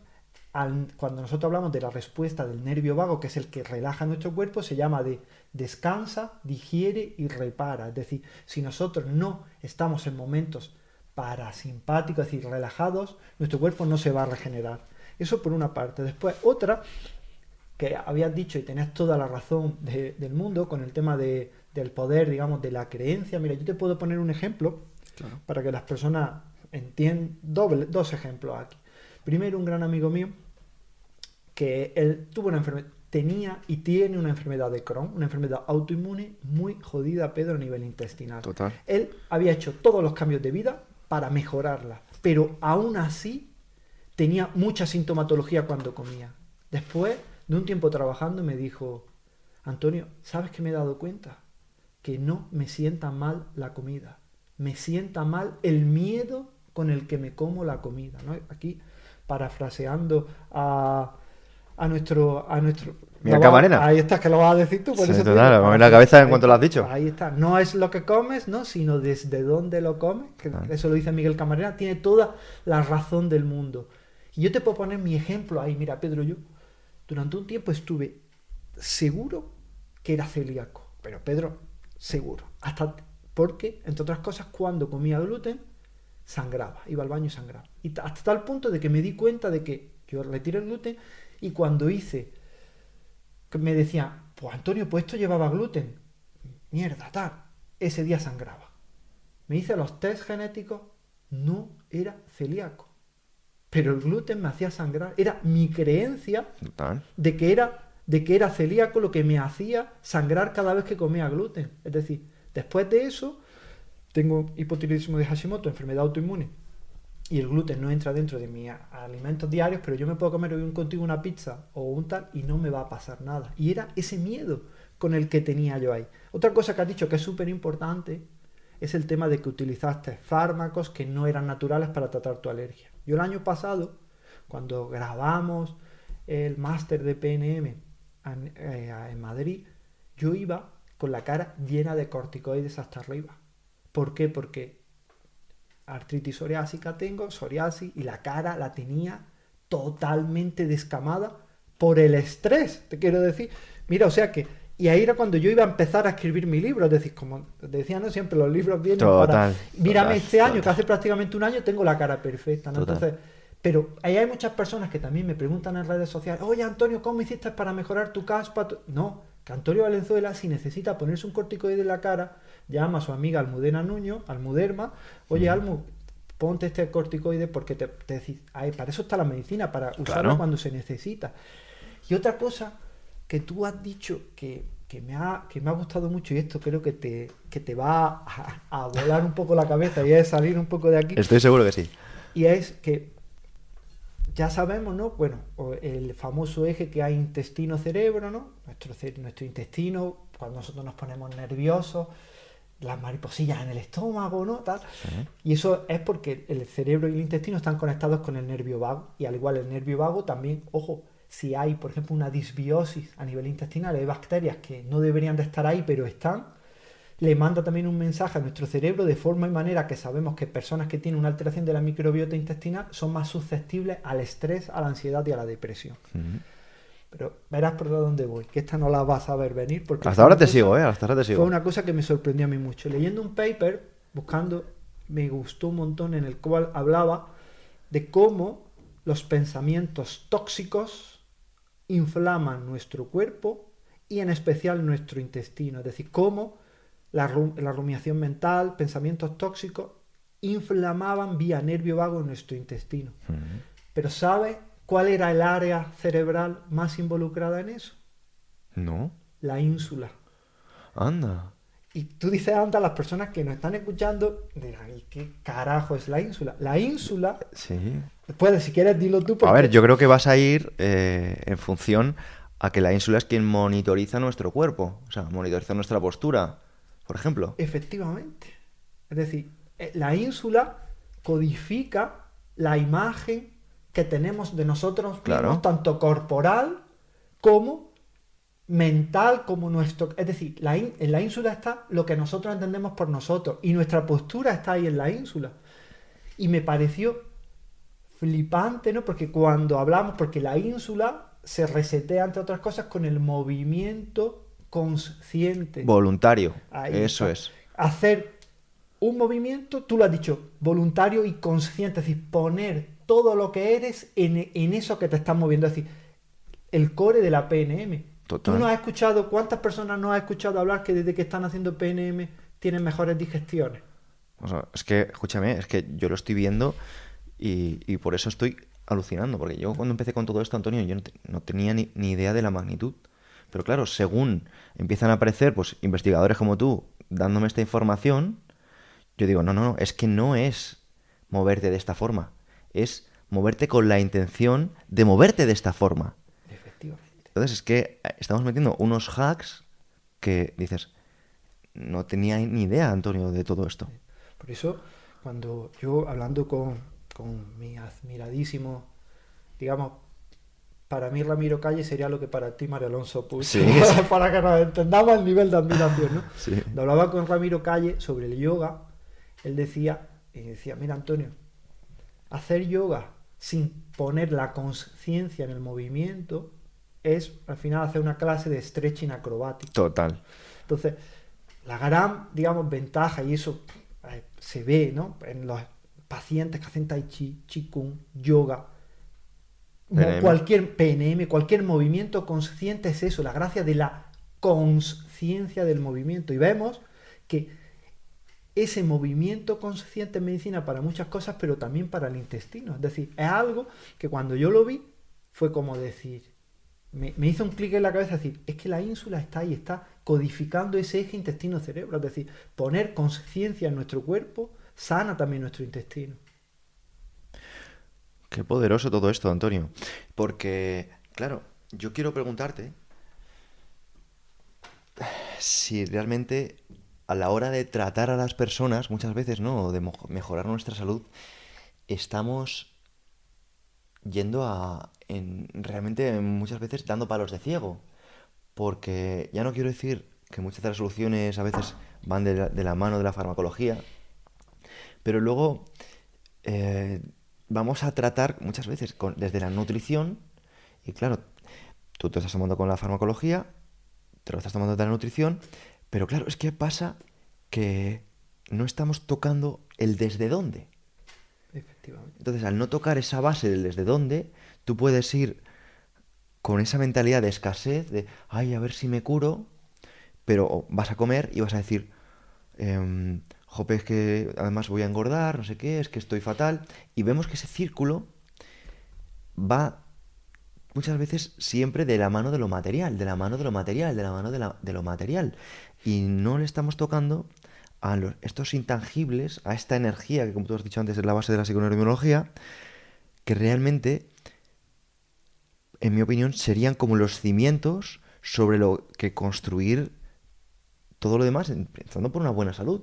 Cuando nosotros hablamos de la respuesta del nervio vago, que es el que relaja nuestro cuerpo, se llama de descansa, digiere y repara. Es decir, si nosotros no estamos en momentos parasimpáticos, es decir, relajados, nuestro cuerpo no se va a regenerar. Eso por una parte. Después, otra, que habías dicho y tenías toda la razón del mundo con el tema del poder, digamos, de la creencia. Mira, yo te puedo poner un ejemplo para que las personas entiendan, dos ejemplos aquí. Primero, un gran amigo mío que él tuvo una enfermedad, tenía y tiene una enfermedad de Crohn, una enfermedad autoinmune muy jodida, Pedro, a nivel intestinal. Total. Él había hecho todos los cambios de vida para mejorarla, pero aún así tenía mucha sintomatología cuando comía. Después de un tiempo trabajando me dijo, Antonio, ¿sabes qué me he dado cuenta? Que no me sienta mal la comida, me sienta mal el miedo con el que me como la comida, ¿no? Aquí, parafraseando a nuestro Mira, Camarena. ahí está, que lo vas a decir tú, por Sí, eso te total, digo, me la cabeza en cuanto lo has dicho. ahí está, no es lo que comes, ¿no? Sino desde dónde lo comes, que eso lo dice Miguel Camarena, tiene toda la razón del mundo. Y yo te puedo poner mi ejemplo ahí, mira, Pedro, yo durante un tiempo estuve seguro que era celíaco, pero Pedro, seguro, hasta porque, entre otras cosas, cuando comía gluten, sangraba, iba al baño y sangraba. Y hasta tal punto de que me di cuenta de que yo retiré el gluten y cuando hice, me decía, pues Antonio, pues esto llevaba gluten. Mierda, tal. Ese día sangraba. Me hice los test genéticos, no era celíaco. Pero el gluten me hacía sangrar. Era mi creencia Total. de que era celíaco lo que me hacía sangrar cada vez que comía gluten. Es decir, después de eso, tengo hipotiroidismo de Hashimoto, enfermedad autoinmune, y el gluten no entra dentro de mis alimentos diarios, pero yo me puedo comer hoy contigo una pizza o un tal y no me va a pasar nada. Y era ese miedo con el que tenía yo ahí. Otra cosa que has dicho que es súper importante es el tema de que utilizaste fármacos que no eran naturales para tratar tu alergia. Yo el año pasado, cuando grabamos el máster de PNM en Madrid, yo iba con la cara llena de corticoides hasta arriba. ¿Por qué? Porque artritis psoriásica tengo, psoriasis, y la cara la tenía totalmente descamada por el estrés, te quiero decir. Mira, o sea que, y ahí era cuando yo iba a empezar a escribir mi libro, es decir, como decían, ¿no? Siempre los libros vienen para... Mírame, este año, que hace prácticamente un año, tengo la cara perfecta, ¿no? Entonces, pero ahí hay muchas personas que también me preguntan en redes sociales, oye Antonio, ¿cómo hiciste para mejorar tu caspa? No, que Antonio Valenzuela, si necesita ponerse un corticoide en la cara, llama a su amiga Almudena Nuño, Almuderma, oye Almu, ponte este corticoide porque te decís, ay, para eso está la medicina, para usarla cuando se necesita. Y otra cosa que tú has dicho que me ha gustado mucho, y esto creo que te va a volar un poco la cabeza y es salir un poco de aquí. Estoy seguro que sí. Y es que ya sabemos, ¿no? Bueno, el famoso eje que hay intestino-cerebro, ¿no? Nuestro intestino, cuando nosotros nos ponemos nerviosos, las mariposillas en el estómago, ¿no? Tal. Y eso es porque el cerebro y el intestino están conectados con el nervio vago. Y al igual el nervio vago también, ojo, si hay, por ejemplo, una disbiosis a nivel intestinal, hay bacterias que no deberían de estar ahí, pero están, le manda también un mensaje a nuestro cerebro de forma y manera que sabemos que personas que tienen una alteración de la microbiota intestinal son más susceptibles al estrés, a la ansiedad y a la depresión. Pero verás por dónde voy, que esta no la vas a ver venir. Porque hasta ahora te sigo, hasta ahora te sigo. Fue una cosa que me sorprendió a mí mucho. Leyendo un paper, buscando, me gustó un montón, en el cual hablaba de cómo los pensamientos tóxicos inflaman nuestro cuerpo y en especial nuestro intestino. Es decir, cómo la rumiación mental, pensamientos tóxicos, inflamaban vía nervio vago nuestro intestino. Pero ¿sabes cuál era el área cerebral más involucrada en eso? No. La ínsula. Anda. Y tú dices, anda, las personas que nos están escuchando dirán, ¿y qué carajo es la ínsula? La ínsula... Sí. Puedes, si quieres, dilo tú. A ver, yo creo que vas a ir en función a que la ínsula es quien monitoriza nuestro cuerpo. O sea, monitoriza nuestra postura, por ejemplo. Efectivamente. Es decir, la ínsula codifica la imagen que tenemos de nosotros mismos, tanto corporal como mental, como nuestro... Es decir, en la ínsula está lo que nosotros entendemos por nosotros y nuestra postura está ahí en la ínsula. Y me pareció flipante, ¿no? Porque cuando hablamos, porque la ínsula se resetea, entre otras cosas, con el movimiento consciente. Voluntario, Ahí eso está. es. Hacer un movimiento, tú lo has dicho, voluntario y consciente, es decir, poner todo lo que eres en eso que te estás moviendo, es decir, el core de la PNM. ¿Tú no Total. has escuchado, cuántas personas no has escuchado hablar que desde que están haciendo PNM tienen mejores digestiones? O sea, es que, escúchame, es que yo lo estoy viendo y por eso estoy alucinando, porque yo cuando empecé con todo esto, Antonio, yo no tenía ni idea de la magnitud. Pero claro, según empiezan a aparecer pues investigadores como tú dándome esta información, yo digo, no, no, no, es que no es moverte de esta forma, es moverte con la intención de moverte de esta forma. Efectivamente. Entonces es que estamos metiendo unos hacks que dices, no tenía ni idea, Antonio, de todo esto. Por eso, cuando yo hablando con mi admiradísimo, digamos, para mí Ramiro Calle sería lo que para ti Mario Alonso Puig, Sí, para que nos entendamos el nivel de admiración, ¿no? sí. Cuando hablaba con Ramiro Calle sobre el yoga, él decía, mira Antonio, hacer yoga sin poner la conciencia en el movimiento es al final hacer una clase de stretching acrobático. Total. Entonces, la gran, digamos, ventaja, y eso se ve, ¿no? En los pacientes que hacen tai chi, qigong, yoga, PNM. cualquier PNM, cualquier movimiento consciente es eso, la gracia de la conciencia del movimiento. Y vemos que ese movimiento consciente en medicina para muchas cosas, pero también para el intestino. Es decir, es algo que cuando yo lo vi fue como decir, me hizo un clic en la cabeza, decir, es que la ínsula está ahí, está codificando ese eje intestino-cerebro. Es decir, poner conciencia en nuestro cuerpo sana también nuestro intestino. Qué poderoso todo esto, Antonio. Porque, claro, yo quiero preguntarte si realmente a la hora de tratar a las personas, muchas veces, ¿no? O de mejorar nuestra salud, estamos yendo realmente muchas veces dando palos de ciego. Porque ya no quiero decir que muchas de las soluciones a veces van de la mano de la farmacología, pero luego eh, vamos a tratar muchas veces desde la nutrición y claro, tú te estás tomando con la farmacología, te lo estás tomando de la nutrición, pero claro, es que pasa que no estamos tocando el desde dónde. Efectivamente. Entonces, al no tocar esa base del desde dónde, tú puedes ir con esa mentalidad de escasez, de, ay, a ver si me curo, pero vas a comer y vas a decir, jope, es que además voy a engordar, no sé qué, es que estoy fatal. Y vemos que ese círculo va muchas veces siempre de la mano de lo material, de la mano de lo material, de la mano de lo material. Y no le estamos tocando a estos intangibles, a esta energía que, como tú has dicho antes, es la base de la psiconeuroinmunología, que realmente, en mi opinión, serían como los cimientos sobre lo que construir todo lo demás, empezando por una buena salud.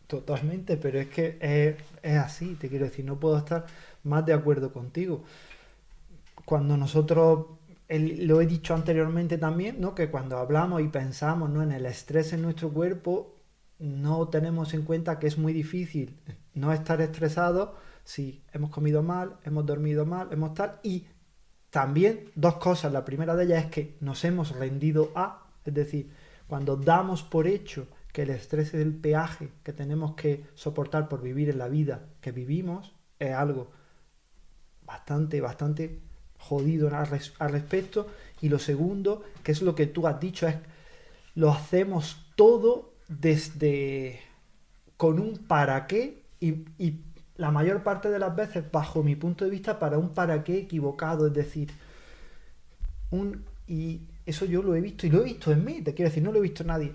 Totalmente, pero es que es así, te quiero decir, no puedo estar más de acuerdo contigo. Cuando nosotros, lo he dicho anteriormente también, ¿no? Que cuando hablamos y pensamos, ¿no? En el estrés en nuestro cuerpo, no tenemos en cuenta que es muy difícil no estar estresado si hemos comido mal, hemos dormido mal, hemos tal. Y también dos cosas. La primera de ellas es que nos hemos rendido es decir, cuando damos por hecho que el estrés es el peaje que tenemos que soportar por vivir en la vida que vivimos, es algo bastante jodido al respecto. Y lo segundo, que es lo que tú has dicho, es lo hacemos todo desde con un para qué y la mayor parte de las veces, bajo mi punto de vista, para un para qué equivocado. Es decir, y eso yo lo he visto y lo he visto en mí, te quiero decir, no lo he visto en nadie.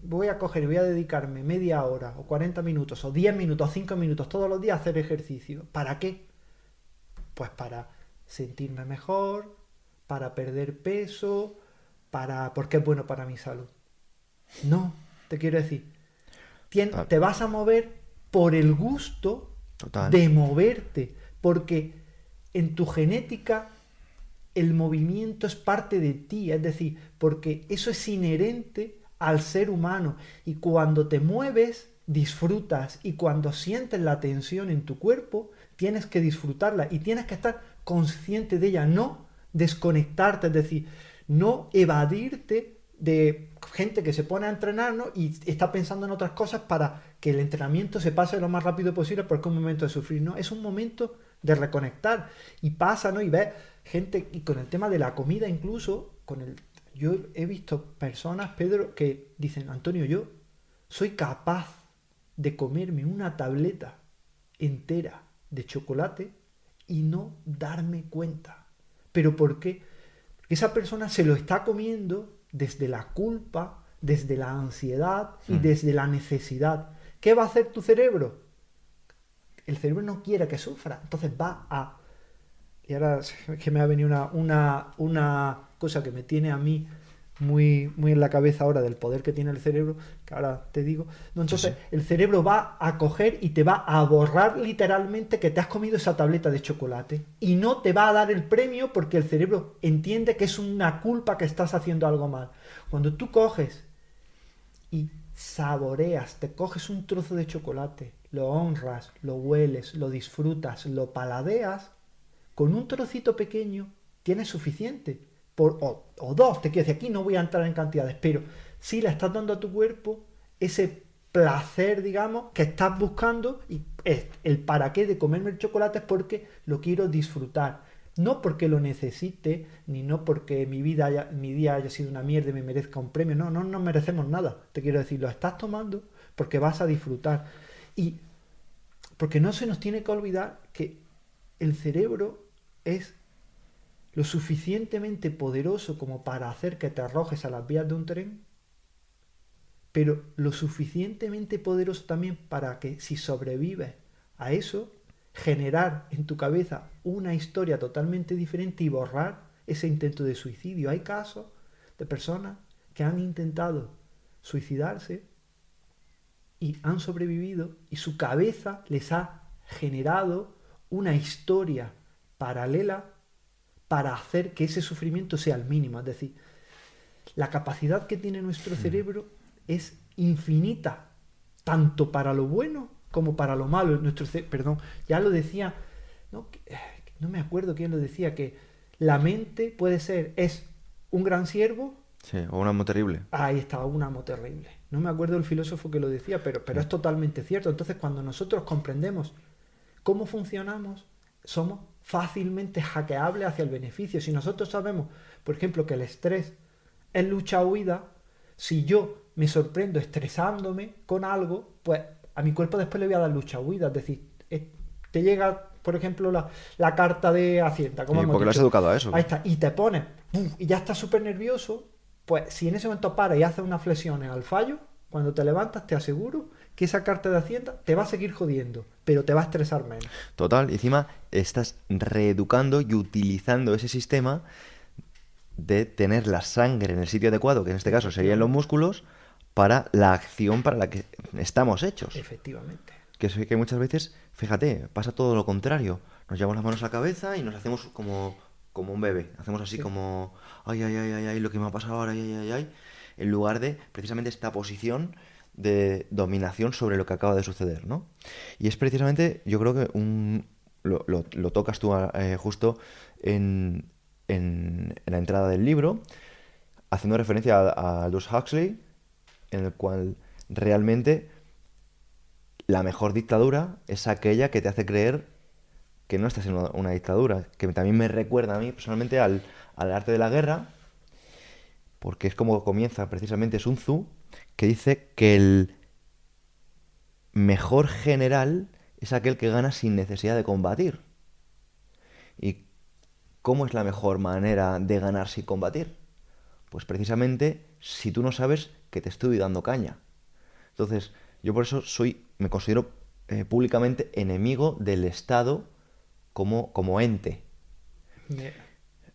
Voy a coger y voy a dedicarme media hora o 40 minutos o 10 minutos o 5 minutos todos los días a hacer ejercicio. ¿Para qué? Pues para sentirme mejor, para perder peso, porque es bueno para mi salud. No, te quiero decir, Total. te vas a mover por el gusto Total. de moverte, porque en tu genética el movimiento es parte de ti, es decir, porque eso es inherente al ser humano y cuando te mueves disfrutas y cuando sientes la tensión en tu cuerpo, tienes que disfrutarla y tienes que estar consciente de ella, no desconectarte, es decir, no evadirte de gente que se pone a entrenar, ¿no? Y está pensando en otras cosas para que el entrenamiento se pase lo más rápido posible porque es un momento de sufrir, ¿no? Es un momento de reconectar y pasa, ¿no? Y ves gente, y con el tema de la comida incluso, yo he visto personas, Pedro, que dicen, Antonio, yo soy capaz de comerme una tableta entera de chocolate y no darme cuenta. ¿Pero por qué? Esa persona se lo está comiendo desde la culpa, desde la ansiedad y desde la necesidad. ¿Qué va a hacer tu cerebro? El cerebro no quiere que sufra, entonces va a... Y ahora es que me ha venido una cosa que me tiene a mí muy, muy en la cabeza ahora del poder que tiene el cerebro, que ahora te digo. No, entonces el cerebro va a coger y te va a borrar literalmente que te has comido esa tableta de chocolate y no te va a dar el premio porque el cerebro entiende que es una culpa que estás haciendo algo mal. Cuando tú coges y saboreas, te coges un trozo de chocolate, lo honras, lo hueles, lo disfrutas, lo paladeas, con un trocito pequeño tienes suficiente. O dos, te quiero decir, aquí no voy a entrar en cantidades, pero si le estás dando a tu cuerpo ese placer, digamos, que estás buscando y el para qué de comerme el chocolate es porque lo quiero disfrutar. No porque lo necesite, ni no porque mi día haya sido una mierda y me merezca un premio. No, no nos merecemos nada. Te quiero decir, lo estás tomando porque vas a disfrutar. Y porque no se nos tiene que olvidar que el cerebro es lo suficientemente poderoso como para hacer que te arrojes a las vías de un tren, pero lo suficientemente poderoso también para que si sobrevives a eso, generar en tu cabeza una historia totalmente diferente y borrar ese intento de suicidio. Hay casos de personas que han intentado suicidarse y han sobrevivido y su cabeza les ha generado una historia paralela para hacer que ese sufrimiento sea el mínimo. Es decir, la capacidad que tiene nuestro cerebro es infinita, tanto para lo bueno como para lo malo. Perdón, ya lo decía, no me acuerdo quién lo decía, que la mente es un gran siervo. Sí, o un amo terrible. Ahí estaba, un amo terrible. No me acuerdo el filósofo que lo decía, pero es totalmente cierto. Entonces, cuando nosotros comprendemos cómo funcionamos, somos fácilmente hackeables hacia el beneficio. Si nosotros sabemos, por ejemplo, que el estrés es lucha-huida, si yo me sorprendo estresándome con algo, pues a mi cuerpo después le voy a dar lucha-huida. Es decir, te llega, por ejemplo, la carta de Hacienda. Como porque lo has educado a eso. Ahí está, y te pones, y ya estás súper nervioso, pues si en ese momento paras y haces unas flexiones al fallo, cuando te levantas te aseguro que esa carta de Hacienda te va a seguir jodiendo, pero te va a estresar menos. Total, y encima estás reeducando y utilizando ese sistema de tener la sangre en el sitio adecuado, que en este caso serían los músculos, para la acción para la que estamos hechos. Efectivamente. Que muchas veces, fíjate, pasa todo lo contrario. Nos llevamos las manos a la cabeza y nos hacemos como un bebé. Hacemos así como, ay, ay, ay, ay, ay, lo que me ha pasado ahora, ay, ay, ay, ay, en lugar de precisamente esta posición de dominación sobre lo que acaba de suceder, ¿no? Y es precisamente, yo creo que lo tocas tú justo en la entrada del libro, haciendo referencia a Aldous Huxley, en el cual realmente la mejor dictadura es aquella que te hace creer que no estás en una dictadura, que también me recuerda a mí personalmente al arte de la guerra, porque es como comienza precisamente Sun Tzu, que dice que el mejor general es aquel que gana sin necesidad de combatir. ¿Y cómo es la mejor manera de ganar sin combatir? Pues precisamente si tú no sabes que te estoy dando caña. Entonces, yo por eso me considero públicamente enemigo del Estado como ente. Yeah.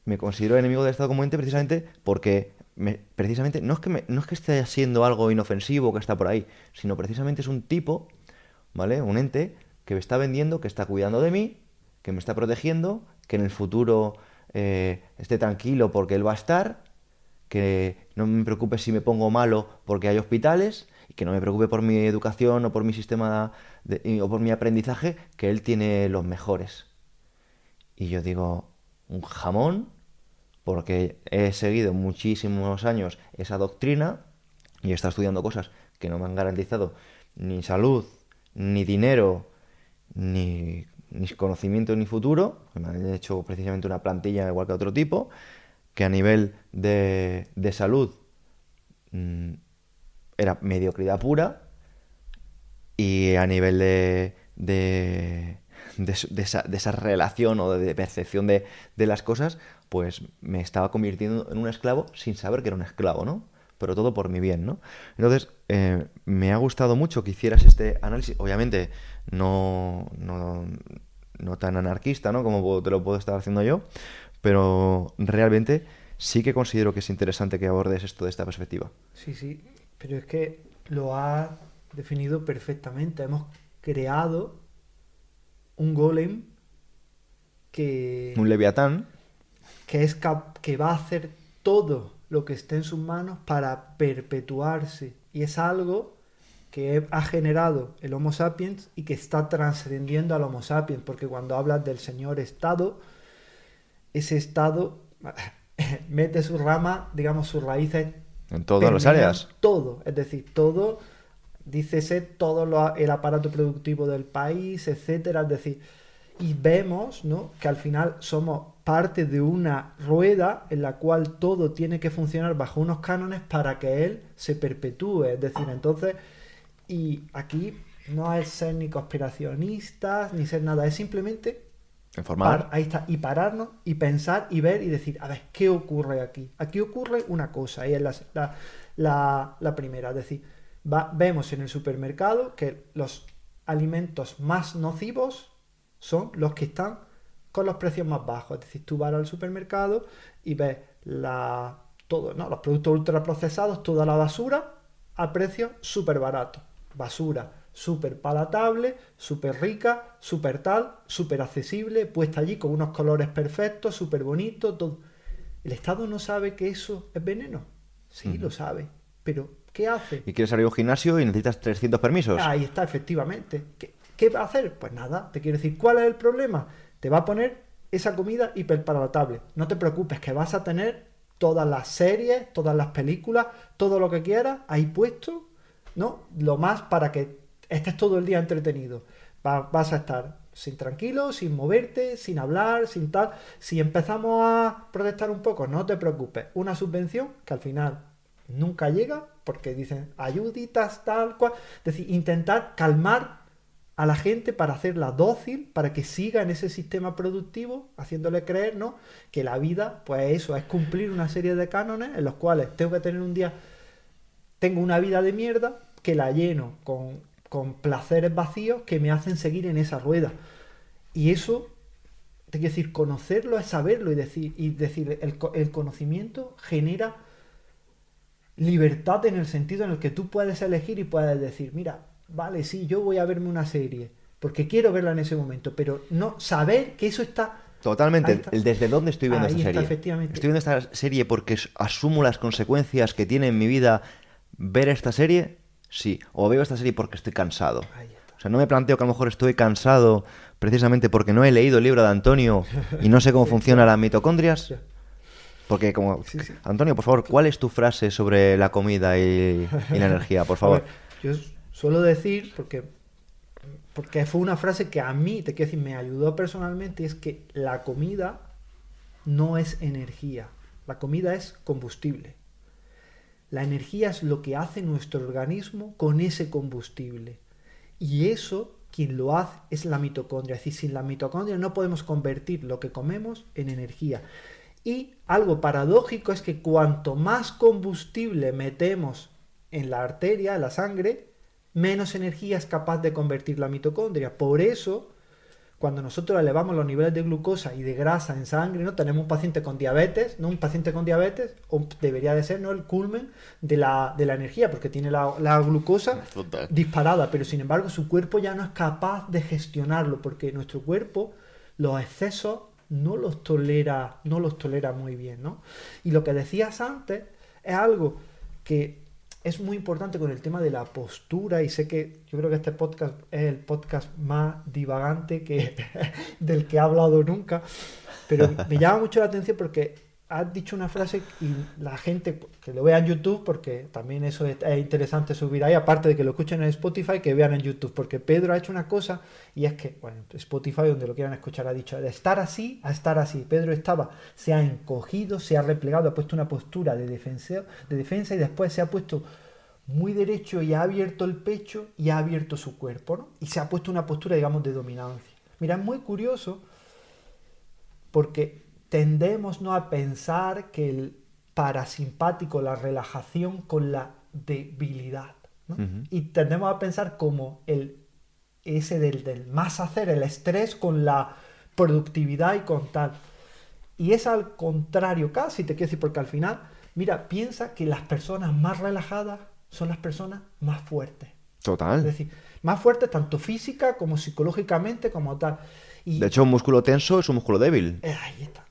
Me considero enemigo del Estado como ente precisamente porque precisamente no es que esté siendo algo inofensivo que está por ahí, sino precisamente es un tipo, ¿vale? Un ente que me está vendiendo, que está cuidando de mí, que me está protegiendo, que en el futuro esté tranquilo porque él va a estar, que no me preocupe si me pongo malo porque hay hospitales, y que no me preocupe por mi educación o por mi sistema o por mi aprendizaje, que él tiene los mejores. Y yo digo, un jamón, porque he seguido muchísimos años esa doctrina y he estado estudiando cosas que no me han garantizado ni salud, ni dinero, ni conocimiento, ni futuro, que me han hecho precisamente una plantilla igual que otro tipo, que a nivel de salud era mediocridad pura, y a nivel de esa relación o de percepción de las cosas, pues me estaba convirtiendo en un esclavo sin saber que era un esclavo, ¿no? Pero todo por mi bien, ¿no? Entonces, me ha gustado mucho que hicieras este análisis. Obviamente, no tan anarquista, ¿no? Como te lo puedo estar haciendo yo, pero realmente sí que considero que es interesante que abordes esto de esta perspectiva. Sí, sí, pero es que lo has definido perfectamente. Hemos creado un golem Un que, leviatán. que va a hacer todo lo que esté en sus manos para perpetuarse. Y es algo que ha generado el Homo sapiens y que está trascendiendo al Homo sapiens, porque cuando hablas del señor Estado, ese Estado mete su rama, digamos, sus raíces En todas las permean áreas. todo, es decir, todo, dícese todo el aparato productivo del país, etcétera, es decir, y vemos, ¿no?, que al final somos parte de una rueda en la cual todo tiene que funcionar bajo unos cánones para que él se perpetúe, es decir, entonces, y aquí no es ser ni conspiracionistas ni ser nada, es simplemente Informar. ahí está, y pararnos y pensar y ver y decir, a ver, ¿qué ocurre aquí? Aquí ocurre una cosa, y es la primera, es decir, vemos en el supermercado que los alimentos más nocivos son los que están con los precios más bajos, es decir, tú vas al supermercado y ves todo, ¿no?, los productos ultraprocesados, toda la basura a precios súper baratos, basura súper palatable, súper rica, súper tal, súper accesible, puesta allí con unos colores perfectos, súper bonito, todo. ¿El Estado no sabe que eso es veneno? Sí, lo sabe. Pero, ¿qué hace? Y quieres abrir un gimnasio y necesitas 300 permisos. Ahí está, efectivamente. ¿Qué va a hacer? Pues nada, te quiero decir, ¿cuál es el problema? Te va a poner esa comida hiperpalatable. No te preocupes, que vas a tener todas las series, todas las películas, todo lo que quieras ahí puesto, ¿no? Lo más para que estés todo el día entretenido. Vas a estar sin tranquilo, sin moverte, sin hablar, sin tal. Si empezamos a protestar un poco, no te preocupes. Una subvención que al final nunca llega porque dicen ayuditas, tal cual. Es decir, intentar calmar a la gente para hacerla dócil, para que siga en ese sistema productivo, haciéndole creer, ¿no?, que la vida, pues eso, es cumplir una serie de cánones en los cuales tengo que tener un día, tengo una vida de mierda, que la lleno con placeres vacíos que me hacen seguir en esa rueda. Y eso, te quiero decir, conocerlo es saberlo y decir el conocimiento genera libertad en el sentido en el que tú puedes elegir y puedes decir, mira, vale, sí, yo voy a verme una serie porque quiero verla en ese momento, pero no saber que eso está... Totalmente. El desde dónde estoy viendo Ahí esta está, serie. efectivamente. Estoy viendo esta serie porque asumo las consecuencias que tiene en mi vida ver esta serie. Sí. O veo esta serie porque estoy cansado. Ahí está. O sea, no me planteo que a lo mejor estoy cansado precisamente porque no he leído el libro de Antonio y no sé cómo funcionan las mitocondrias. Ya. Porque como... Sí, sí. Antonio, por favor, ¿cuál es tu frase sobre la comida y la energía? Por A favor. ver, yo suelo decir, porque fue una frase que a mí, te quiero decir, me ayudó personalmente, y es que la comida no es energía, la comida es combustible. La energía es lo que hace nuestro organismo con ese combustible. Y eso, quien lo hace, es la mitocondria. Es decir, sin la mitocondria no podemos convertir lo que comemos en energía. Y algo paradójico es que cuanto más combustible metemos en la arteria, en la sangre, menos energía es capaz de convertir la mitocondria. Por eso, cuando nosotros elevamos los niveles de glucosa y de grasa en sangre, ¿no?, tenemos un paciente con diabetes, ¿no? Un paciente con diabetes, o debería de ser, ¿no?, el culmen de la energía, porque tiene la glucosa Total. disparada, pero sin embargo su cuerpo ya no es capaz de gestionarlo, porque nuestro cuerpo los excesos no los tolera muy bien, ¿no? Y lo que decías antes es algo que es muy importante con el tema de la postura, y sé que yo creo que este podcast es el podcast más divagante del que he hablado nunca, pero me llama mucho la atención porque has dicho una frase y la gente que lo vea en YouTube, porque también eso es interesante subir ahí, aparte de que lo escuchen en Spotify, que vean en YouTube, porque Pedro ha hecho una cosa y es que, bueno, Spotify, donde lo quieran escuchar, ha dicho de estar así a estar así. Pedro se ha encogido, se ha replegado, ha puesto una postura de defensa y después se ha puesto muy derecho y ha abierto el pecho y ha abierto su cuerpo, ¿no? Y se ha puesto una postura, digamos, de dominancia. Mira, es muy curioso porque tendemos, ¿no?, a pensar que el parasimpático, la relajación con la debilidad, ¿no? Ujú. Y tendemos a pensar como ese del más hacer, el estrés con la productividad y con tal. Y es al contrario casi, te quiero decir, porque al final, mira, piensa que las personas más relajadas son las personas más fuertes. Es Total. decir, más fuertes tanto física como psicológicamente como tal. De Y hecho, un músculo tenso es un músculo débil. ahí está.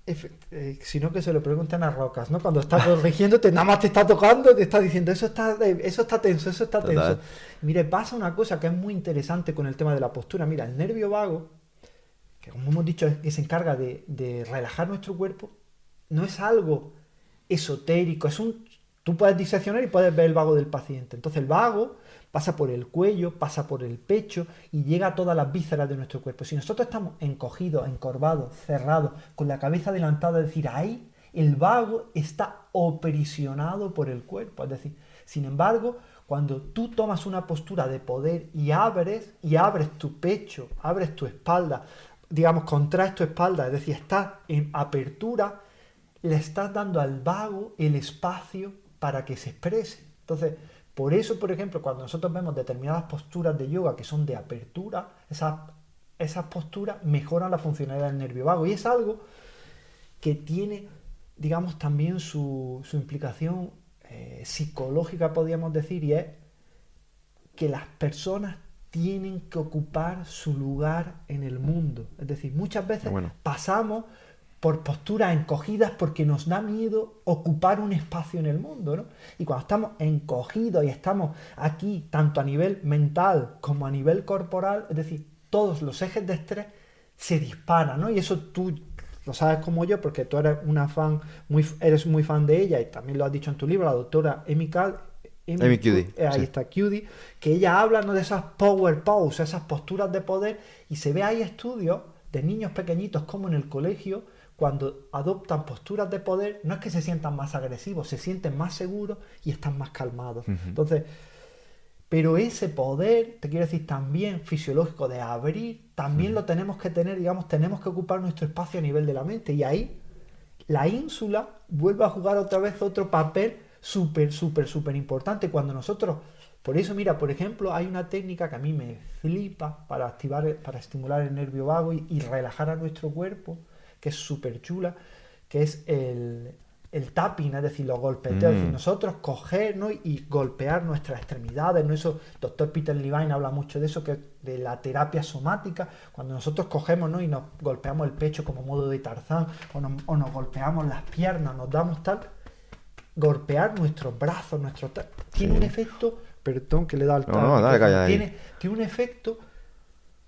Si no, que se lo pregunten a Rocas, ¿no? Cuando está corrigiéndote, nada más te está tocando, te está diciendo, eso está tenso, eso está tenso. Total. Mire, pasa una cosa que es muy interesante con el tema de la postura. Mira, el nervio vago, que como hemos dicho, es que se encarga de relajar nuestro cuerpo, no es algo esotérico, tú puedes diseccionar y puedes ver el vago del paciente. Entonces el vago pasa por el cuello, pasa por el pecho y llega a todas las vísceras de nuestro cuerpo. Si nosotros estamos encogidos, encorvados, cerrados, con la cabeza adelantada, es decir, ahí el vago está aprisionado por el cuerpo. Es decir, sin embargo, cuando tú tomas una postura de poder y abres tu pecho, abres tu espalda, digamos, contraes tu espalda, es decir, estás en apertura, le estás dando al vago el espacio para que se exprese. Entonces, por eso, por ejemplo, cuando nosotros vemos determinadas posturas de yoga que son de apertura, esas posturas mejoran la funcionalidad del nervio vago. Y es algo que tiene, digamos, también su implicación psicológica, podríamos decir, y es que las personas tienen que ocupar su lugar en el mundo. Es decir, muchas veces Bueno. pasamos por posturas encogidas porque nos da miedo ocupar un espacio en el mundo, ¿no? Y cuando estamos encogidos y estamos aquí, tanto a nivel mental como a nivel corporal, es decir, todos los ejes de estrés se disparan, ¿no? Y eso tú lo sabes como yo, porque tú eres eres muy fan de ella y también lo has dicho en tu libro, la doctora Amy Cuddy, ahí sí. está Cuddy, que ella habla, ¿no?, de esas power poses, esas posturas de poder, y se ve ahí estudios de niños pequeñitos como en el colegio, cuando adoptan posturas de poder, no es que se sientan más agresivos, se sienten más seguros y están más calmados. Entonces, pero ese poder, te quiero decir, también fisiológico de abrir, también lo tenemos que tener, digamos, tenemos que ocupar nuestro espacio a nivel de la mente. Y ahí la ínsula vuelve a jugar otra vez otro papel súper importante cuando nosotros... Por eso, mira, por ejemplo, hay una técnica que a mí me flipa para estimular el nervio vago y relajar a nuestro cuerpo, que es súper chula, que es el tapping, es decir, los golpeteos. Es decir, nosotros coger, ¿no?, y golpear nuestras extremidades, ¿no? Eso, doctor Peter Levine habla mucho de eso, que de la terapia somática, cuando nosotros cogemos, ¿no?, y nos golpeamos el pecho como modo de Tarzán, o nos golpeamos las piernas, nos damos tal, golpear nuestros brazos, tiene un efecto, perdón que le da al No, dale, calla ahí. tiene un efecto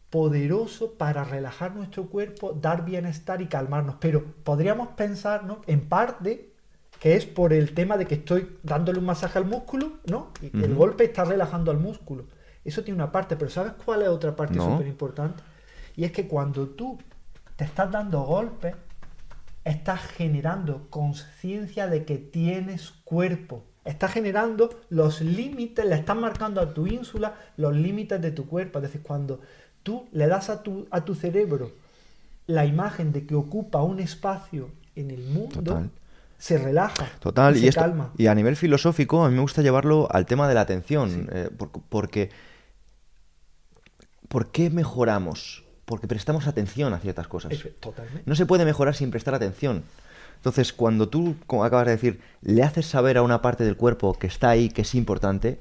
poderoso para relajar nuestro cuerpo, dar bienestar y calmarnos. Pero podríamos pensar, ¿no?, en parte que es por el tema de que estoy dándole un masaje al músculo, ¿no? Y el golpe está relajando al músculo. Eso tiene una parte, pero ¿sabes cuál es otra parte No. súper importante? Y es que cuando tú te estás dando golpes, estás generando conciencia de que tienes cuerpo. Estás generando los límites, le estás marcando a tu ínsula los límites de tu cuerpo. Es decir, cuando tú le das a tu cerebro la imagen de que ocupa un espacio en el mundo, Total. se relaja Total, y se calma. y a nivel filosófico, a mí me gusta llevarlo al tema de la atención, porque ¿por qué mejoramos? Porque prestamos atención a ciertas cosas. Totalmente. No se puede mejorar sin prestar atención. Entonces, cuando tú, como acabas de decir, le haces saber a una parte del cuerpo que está ahí, que es importante,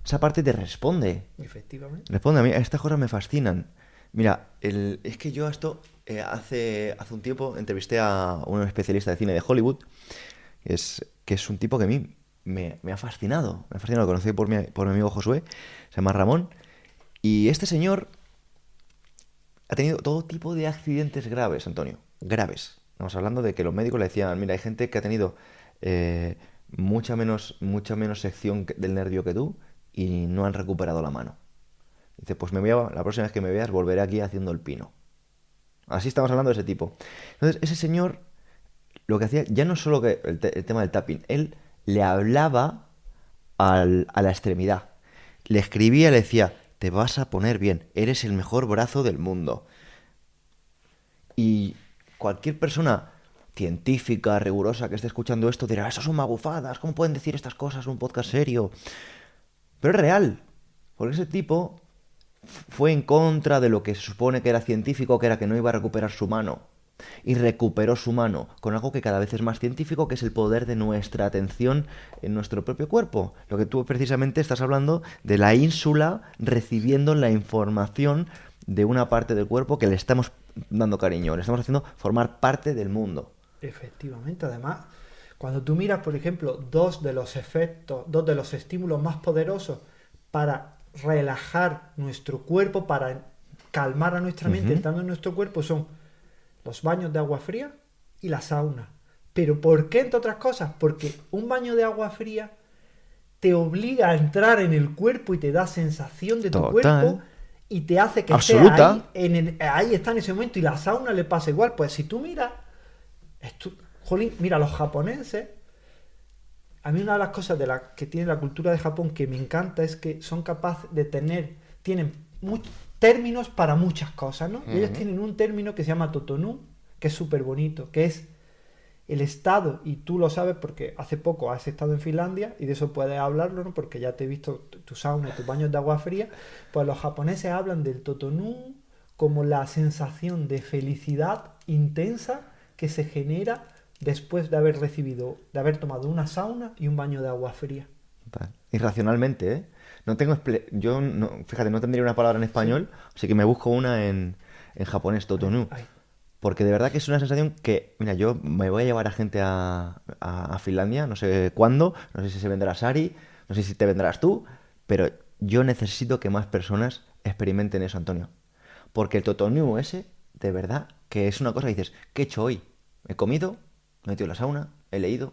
esa parte te responde. Efectivamente. Responde a mí, estas cosas me fascinan. Mira, es que yo esto, hace un tiempo entrevisté a un especialista de cine de Hollywood, que es un tipo que a mí me ha fascinado. Me ha fascinado. Lo conocí por mi amigo Josué, se llama Ramón. Y este señor ha tenido todo tipo de accidentes graves, Antonio. Graves. Estamos hablando de que los médicos le decían, mira, hay gente que ha tenido eh, mucha menos sección del nervio que tú y no han recuperado la mano. Dice, pues la próxima vez que me veas volveré aquí haciendo el pino. Así estamos hablando de ese tipo. Entonces, ese señor lo que hacía, ya no solo que el tema del tapping, él le hablaba a la extremidad. Le escribía, le decía, te vas a poner bien, eres el mejor brazo del mundo. Y cualquier persona científica, rigurosa, que esté escuchando esto dirá, eso son magufadas, ¿cómo pueden decir estas cosas en un podcast serio? Pero es real, porque ese tipo fue en contra de lo que se supone que era científico, que era que no iba a recuperar su mano. Y recuperó su mano con algo que cada vez es más científico, que es el poder de nuestra atención en nuestro propio cuerpo. Lo que tú precisamente estás hablando de la ínsula recibiendo la información de una parte del cuerpo que le estamos dando cariño, le estamos haciendo formar parte del mundo. Efectivamente, además, cuando tú miras, por ejemplo, dos de los estímulos más poderosos para relajar nuestro cuerpo, para calmar a nuestra mente Ujú. entrando en nuestro cuerpo, son los baños de agua fría y la sauna. ¿Pero por qué, entre otras cosas? Porque un baño de agua fría te obliga a entrar en el cuerpo y te da sensación de tu cuerpo Total. y te hace que esté Absoluta. ahí, ahí está en ese momento. Y la sauna le pasa igual. Pues si tú miras, jolín, mira, los japoneses, a mí una de las cosas que tiene la cultura de Japón que me encanta es que son capaces de tienen términos para muchas cosas, ¿no? Y ellos Ujú. tienen un término que se llama Totonu, que es súper bonito, que es el estado, y tú lo sabes porque hace poco has estado en Finlandia y de eso puedes hablarlo, ¿no? Porque ya te he visto tu sauna y tus baños de agua fría. Pues los japoneses hablan del Totonu como la sensación de felicidad intensa que se genera después de de haber tomado una sauna y un baño de agua fría. Total. Irracionalmente, ¿eh? No tengo yo no, fíjate, no tendría una palabra en Sí, español, así que me busco una en japonés, totonu. ahí. Porque de verdad que es una sensación que, mira, yo me voy a llevar a gente a Finlandia, no sé cuándo, no sé si se vendrá Sari, no sé si te vendrás tú, pero yo necesito que más personas experimenten eso, Antonio. Porque el totonu ese, de verdad, que es una cosa que dices, ¿qué he hecho hoy? He comido, me he metido en la sauna, he leído,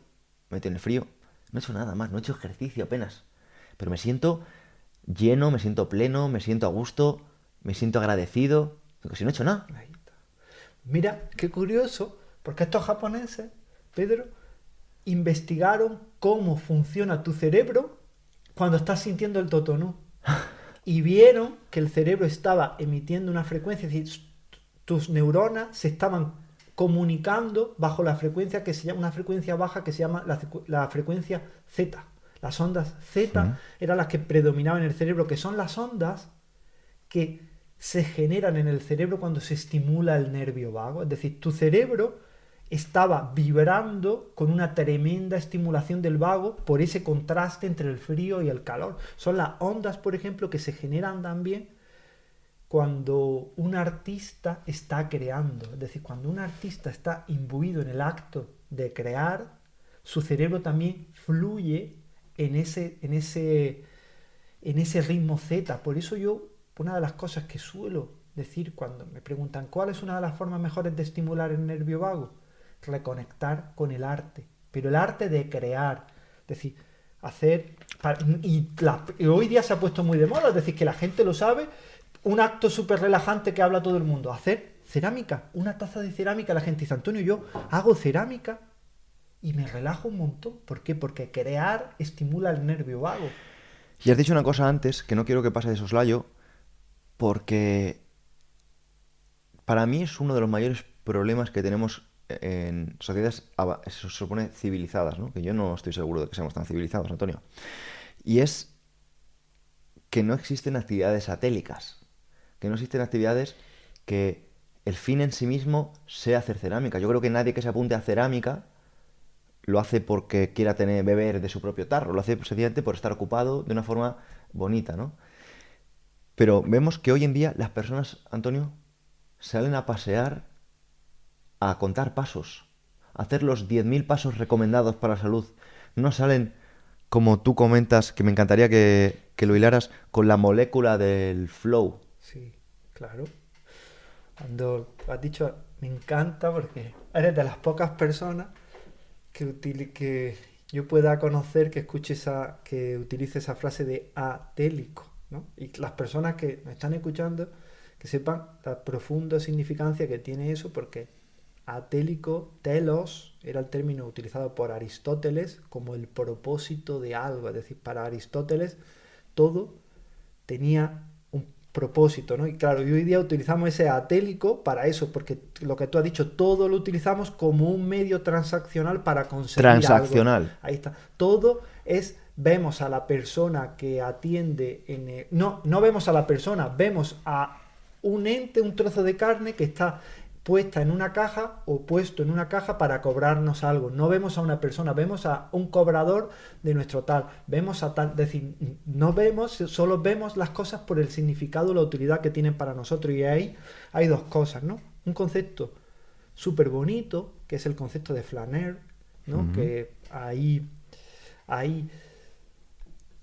me he metido en el frío, no he hecho nada más, no he hecho ejercicio apenas. Pero me siento lleno, me siento pleno, me siento a gusto, me siento agradecido. Digo, si no he hecho nada. Ahí está. Mira, qué curioso, porque estos japoneses, Pedro, investigaron cómo funciona tu cerebro cuando estás sintiendo el totonú. Y vieron que el cerebro estaba emitiendo una frecuencia, es decir, tus neuronas se estaban comunicando bajo la frecuencia que se llama, una frecuencia baja que se llama la frecuencia Z. Las ondas Z Mm. eran las que predominaban en el cerebro, que son las ondas que se generan en el cerebro cuando se estimula el nervio vago. Es decir, tu cerebro estaba vibrando con una tremenda estimulación del vago por ese contraste entre el frío y el calor. Son las ondas, por ejemplo, que se generan también cuando un artista está creando. Es decir, cuando un artista está imbuido en el acto de crear, su cerebro también fluye en ese ritmo Z. Por eso yo, una de las cosas que suelo decir cuando me preguntan cuál es una de las formas mejores de estimular el nervio vago, reconectar con el arte, pero el arte de crear, es decir, hacer... Y hoy día se ha puesto muy de moda, es decir, que la gente lo sabe, un acto súper relajante que habla todo el mundo, hacer cerámica, una taza de cerámica, la gente dice, Antonio, yo hago cerámica y me relajo un montón. ¿Por qué? Porque crear estimula el nervio vago. Y has dicho una cosa antes que no quiero que pase de soslayo, porque para mí es uno de los mayores problemas que tenemos en sociedades, se supone, civilizadas, ¿no? Que yo no estoy seguro de que seamos tan civilizados, Antonio. Y es que no existen actividades satélicas, que no existen actividades que el fin en sí mismo sea hacer cerámica. Yo creo que nadie que se apunte a cerámica lo hace porque quiera beber de su propio tarro, lo hace sencillamente por estar ocupado de una forma bonita, ¿no? Pero vemos que hoy en día las personas, Antonio, salen a pasear, a contar pasos, a hacer los 10.000 pasos recomendados para la salud. No salen como tú comentas, que me encantaría que lo hilaras con la molécula del flow. Sí, claro. Cuando has dicho, me encanta porque eres de las pocas personas que yo pueda conocer que escuche que utilice esa frase de atélico, ¿no? Y las personas que me están escuchando, que sepan la profunda significancia que tiene eso, porque atélico, telos, era el término utilizado por Aristóteles como el propósito de algo. Es decir, para Aristóteles todo tenía un propósito, ¿no? Y claro, y hoy día utilizamos ese atélico para eso, porque lo que tú has dicho, todo lo utilizamos como un medio transaccional para conseguir algo. Transaccional. Ahí está. Todo es, vemos a la persona que atiende no vemos a la persona, vemos a un ente, un trozo de carne que está puesta en una caja o puesto en una caja para cobrarnos algo. No vemos a una persona, vemos a un cobrador de nuestro tal, vemos a tal, es decir, no vemos, solo vemos las cosas por el significado o la utilidad que tienen para nosotros. Y ahí hay dos cosas, ¿no? Un concepto súper bonito, que es el concepto de flaner, ¿no? Ujú. Que ahí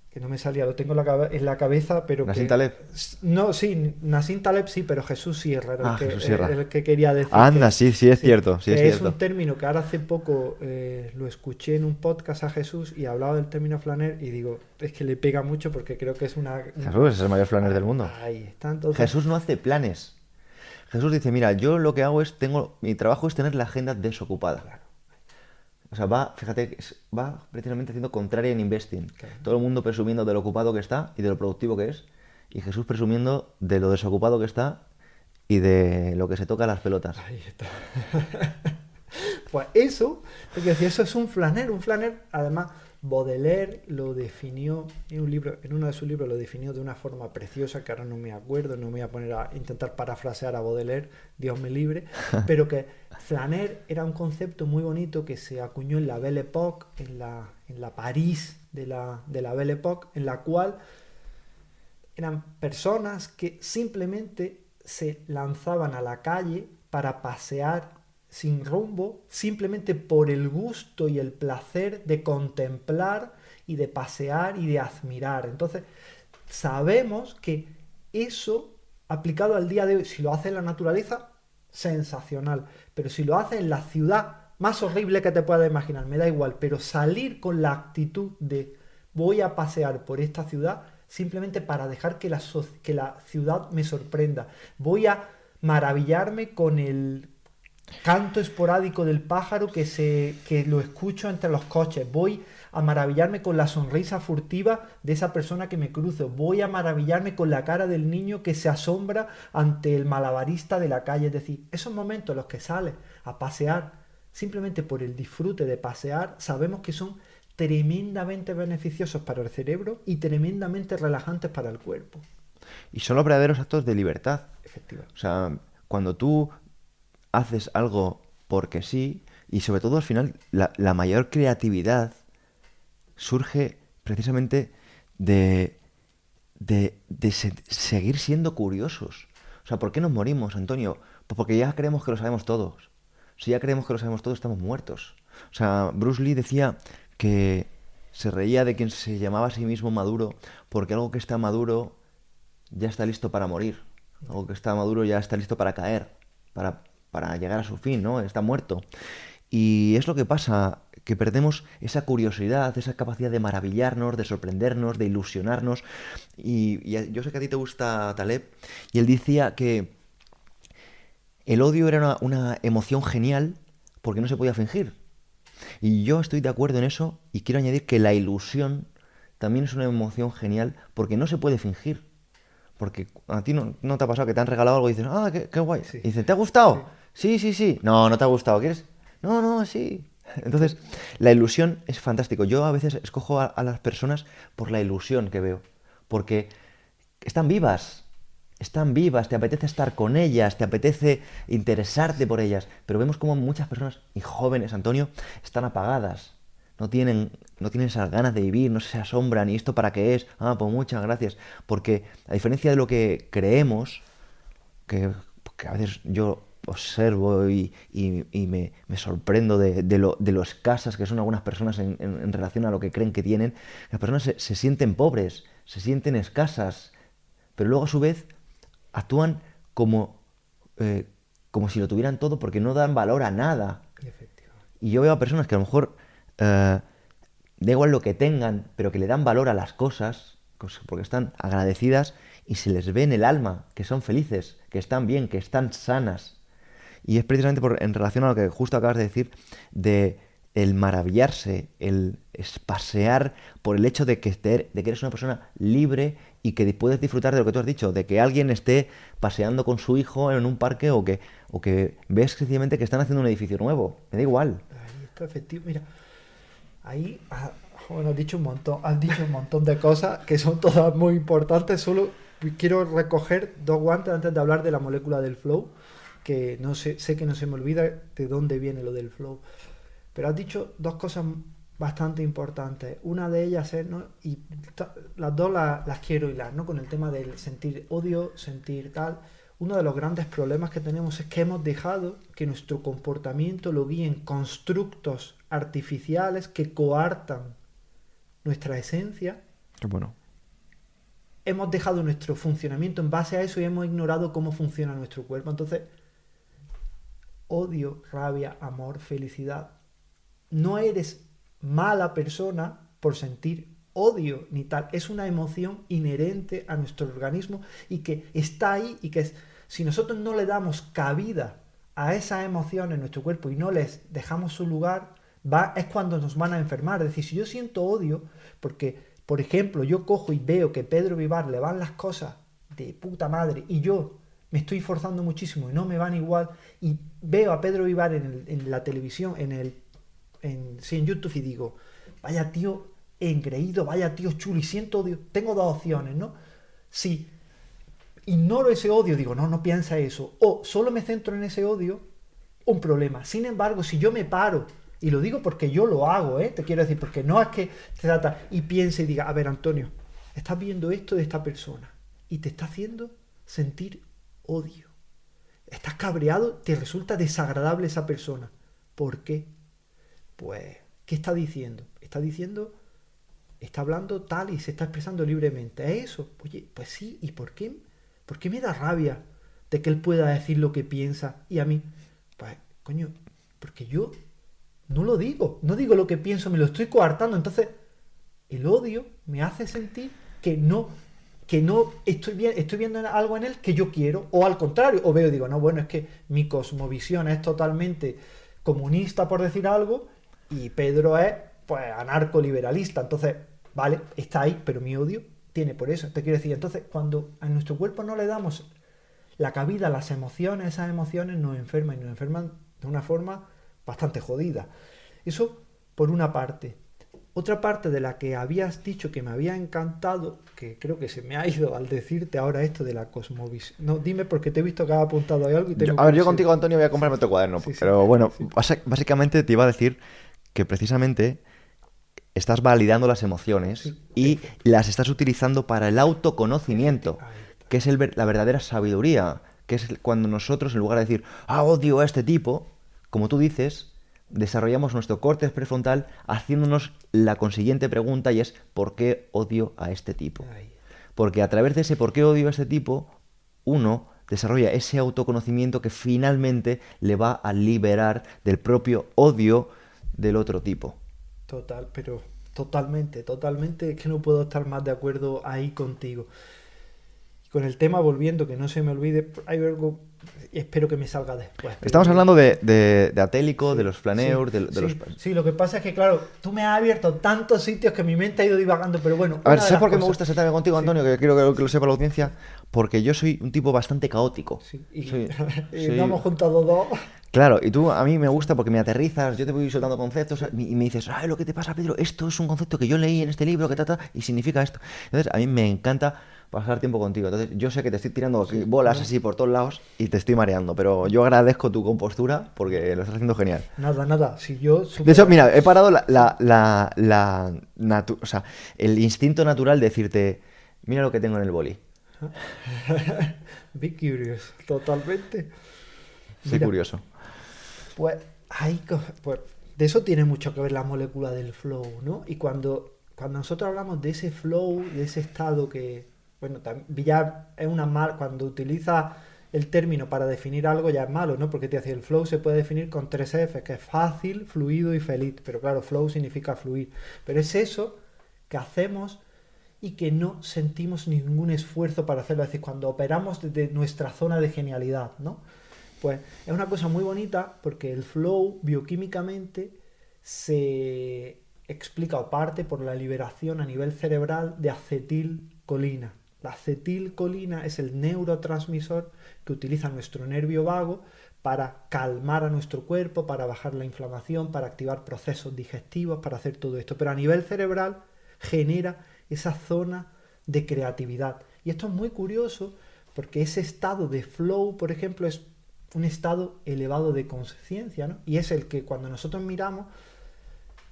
que no me salía, lo tengo en la cabeza, pero Nassim que... Taleb. No, sí, Nassim Taleb sí, pero Jesús Sierra era Ah, Jesús Sierra. el que quería decir Anda, que... sí, sí es Sí, cierto, sí es que es cierto. un término que ahora hace poco lo escuché en un podcast a Jesús y hablaba del término flaner y digo, es que le pega mucho porque creo que es Jesús es el mayor flaner del mundo. Ahí está, entonces... Jesús no hace planes. Jesús dice, mira, yo lo que hago es, mi trabajo es tener la agenda desocupada. Claro, O sea, fíjate, va precisamente haciendo contraria en investing. claro. Todo el mundo presumiendo de lo ocupado que está y de lo productivo que es. Y Jesús presumiendo de lo desocupado que está y de lo que se toca las pelotas. Ahí está. Pues eso, es decir, eso es un flaner. Un flaner, además, Baudelaire lo definió en un libro, en uno de sus libros lo definió de una forma preciosa, que ahora no me acuerdo, no me voy a poner a intentar parafrasear a Baudelaire, Dios me libre, pero que flaner era un concepto muy bonito que se acuñó en la Belle Époque, en la París de la Belle Époque, en la cual eran personas que simplemente se lanzaban a la calle para pasear sin rumbo, simplemente por el gusto y el placer de contemplar y de pasear y de admirar. Entonces, sabemos que eso, aplicado al día de hoy, si lo hace en la naturaleza, sensacional. Pero si lo hace en la ciudad más horrible que te puedas imaginar, me da igual, pero salir con la actitud de voy a pasear por esta ciudad simplemente para dejar que que la ciudad me sorprenda. Voy a maravillarme con el canto esporádico del pájaro que lo escucho entre los coches. Voy a maravillarme con la sonrisa furtiva de esa persona que me cruzo. Voy a maravillarme con la cara del niño que se asombra ante el malabarista de la calle. Es decir, esos momentos en los que sales a pasear simplemente por el disfrute de pasear, sabemos que son tremendamente beneficiosos para el cerebro y tremendamente relajantes para el cuerpo. Y son los verdaderos actos de libertad. Efectivamente. O sea, cuando tú haces algo porque sí, y sobre todo al final la mayor creatividad surge precisamente de seguir siendo curiosos. O sea, ¿por qué nos morimos, Antonio? Pues porque ya creemos que lo sabemos todos. Si ya creemos que lo sabemos todos, estamos muertos. O sea, Bruce Lee decía que se reía de quien se llamaba a sí mismo maduro, porque algo que está maduro ya está listo para morir. Algo que está maduro ya está listo para caer, para llegar a su fin, ¿no? Está muerto. Y es lo que pasa, que perdemos esa curiosidad, esa capacidad de maravillarnos, de sorprendernos, de ilusionarnos. Y yo sé que a ti te gusta Taleb, y él decía que el odio era una emoción genial porque no se podía fingir. Y yo estoy de acuerdo en eso y quiero añadir que la ilusión también es una emoción genial porque no se puede fingir. Porque a ti no te ha pasado que te han regalado algo y dices, ah, qué guay. Sí. Y dicen, ¿te ha Sí. gustado? Sí, sí, sí. No, no te ha gustado. ¿Quieres? No, no, sí. Entonces, la ilusión es fantástico. Yo a veces escojo a las personas por la ilusión que veo. Porque están vivas. Están vivas, te apetece estar con ellas, te apetece interesarte por ellas. Pero vemos como muchas personas, y jóvenes, Antonio, están apagadas. No tienen esas ganas de vivir, no se asombran. ¿Y esto para qué es? Ah, pues muchas gracias. Porque a diferencia de lo que creemos, que a veces yo observo y me sorprendo de lo escasas que son algunas personas en relación a lo que creen que tienen. Las personas se sienten pobres, se sienten escasas, pero luego a su vez actúan como si lo tuvieran todo porque no dan valor a nada. Efectivamente. Y yo veo a personas que a lo mejor da igual lo que tengan, pero que le dan valor a las cosas, porque están agradecidas y se les ve en el alma, que son felices, que están bien, que están sanas. Y es precisamente en relación a lo que justo acabas de decir, de el maravillarse, el pasear por el hecho de que eres una persona libre y que puedes disfrutar de lo que tú has dicho, de que alguien esté paseando con su hijo en un parque o que ves sencillamente que están haciendo un edificio nuevo. Me da igual. Ahí está, efectivo. Mira, ahí, bueno, has dicho un montón de cosas que son todas muy importantes. Solo quiero recoger dos guantes antes de hablar de la molécula del flow, que no sé que no se me olvida de dónde viene lo del flow. Pero has dicho dos cosas bastante importantes. Una de ellas es, ¿no? Y las dos las quiero hilar, ¿no? Con el tema del sentir odio, sentir tal. Uno de los grandes problemas que tenemos es que hemos dejado que nuestro comportamiento lo guíen constructos artificiales que coartan nuestra esencia. Qué bueno. Hemos dejado nuestro funcionamiento en base a eso y hemos ignorado cómo funciona nuestro cuerpo. Entonces, odio, rabia, amor, felicidad. No eres mala persona por sentir odio ni tal. Es una emoción inherente a nuestro organismo y que está ahí y que si nosotros no le damos cabida a esas emociones en nuestro cuerpo y no les dejamos su lugar, es cuando nos van a enfermar. Es decir, si yo siento odio porque, por ejemplo, yo cojo y veo que Pedro Vivar le van las cosas de puta madre y yo me estoy forzando muchísimo y no me van igual, y veo a Pedro Vivar en la televisión, en YouTube, y digo, vaya tío engreído, vaya tío chulo, y siento odio, tengo dos opciones, ¿no? Si ignoro ese odio, digo, no piensa eso, o solo me centro en ese odio, un problema. Sin embargo, si yo me paro, y lo digo porque yo lo hago, te quiero decir, porque no es que se trata, y piense y diga, a ver, Antonio, estás viendo esto de esta persona, y te está haciendo sentir odio. Estás cabreado, te resulta desagradable esa persona. ¿Por qué? Pues, ¿qué está diciendo? Está hablando tal y se está expresando libremente. ¿Es eso? Oye, pues sí, ¿y por qué? ¿Por qué me da rabia de que él pueda decir lo que piensa y a mí? Pues, coño, porque yo no lo digo, no digo lo que pienso, me lo estoy coartando. Entonces, el odio me hace sentir que no estoy viendo algo en él que yo quiero, o al contrario, o veo y digo, no, bueno, es que mi cosmovisión es totalmente comunista, por decir algo, y Pedro es, pues, anarcoliberalista. Entonces, vale, está ahí, pero mi odio tiene por eso. Te quiero decir, entonces, cuando a nuestro cuerpo no le damos la cabida a las emociones, esas emociones nos enferman, y nos enferman de una forma bastante jodida. Eso por una parte. Otra parte de la que habías dicho que me había encantado, que creo que se me ha ido al decirte ahora esto de la cosmovisión. No, dime, porque te he visto que has apuntado ahí algo y tengo yo contigo, Antonio, voy a comprarme otro cuaderno. Sí, pero bueno, sí. básicamente te iba a decir que precisamente estás validando las emociones Sí, y las estás utilizando para el autoconocimiento, que es la verdadera sabiduría, que es cuando nosotros, en lugar de decir, odio a este tipo, como tú dices, desarrollamos nuestro córtex prefrontal haciéndonos la consiguiente pregunta, y es ¿por qué odio a este tipo? Porque a través de ese ¿por qué odio a este tipo? Uno desarrolla ese autoconocimiento que finalmente le va a liberar del propio odio del otro tipo. Total, pero totalmente, es que no puedo estar más de acuerdo ahí contigo. Y con el tema, volviendo, que no se me olvide, hay algo, espero que me salga después. Estamos hablando de Atélico, Sí, de los Flaneurs, sí, de los... sí, lo que pasa es que, claro, tú me has abierto tantos sitios que mi mente ha ido divagando, pero bueno. A ver, ¿sabes por qué me gusta sentarme contigo, Sí. Antonio? Que quiero que lo sepa la audiencia. Porque yo soy un tipo bastante caótico. Sí, y Soy- nos hemos juntado dos. Claro, y tú a mí me gusta porque me aterrizas, yo te voy soltando conceptos y me dices, lo que te pasa, Pedro, esto es un concepto que yo leí en este libro, que y significa esto. Entonces, a mí me encanta pasar tiempo contigo. Entonces, yo sé que te estoy tirando bolas así por todos lados y te estoy mareando, pero yo agradezco tu compostura porque lo estás haciendo genial. Nada, si yo... De hecho, mira, he parado o sea, el instinto natural de decirte, mira lo que tengo en el boli. Be curious, totalmente. Sé Mira, curioso. pues, pues de eso tiene mucho que ver la molécula del flow, ¿no? Y cuando nosotros hablamos de ese flow, de ese estado que, bueno, ya es una mal, cuando utiliza el término para definir algo ya es malo, ¿no? Porque te decía, el flow se puede definir con tres F, que es fácil, fluido y feliz. Pero claro, flow significa fluir. Pero es eso que hacemos y que no sentimos ningún esfuerzo para hacerlo. Es decir, cuando operamos desde nuestra zona de genialidad, ¿no? Pues es una cosa muy bonita porque el flow bioquímicamente se explica o parte por la liberación a nivel cerebral de acetilcolina. La acetilcolina es el neurotransmisor que utiliza nuestro nervio vago para calmar a nuestro cuerpo, para bajar la inflamación, para activar procesos digestivos, para hacer todo esto. Pero a nivel cerebral genera esa zona de creatividad. Y esto es muy curioso porque ese estado de flow, por ejemplo, es un estado elevado de conciencia, ¿no? Y es el que cuando nosotros miramos,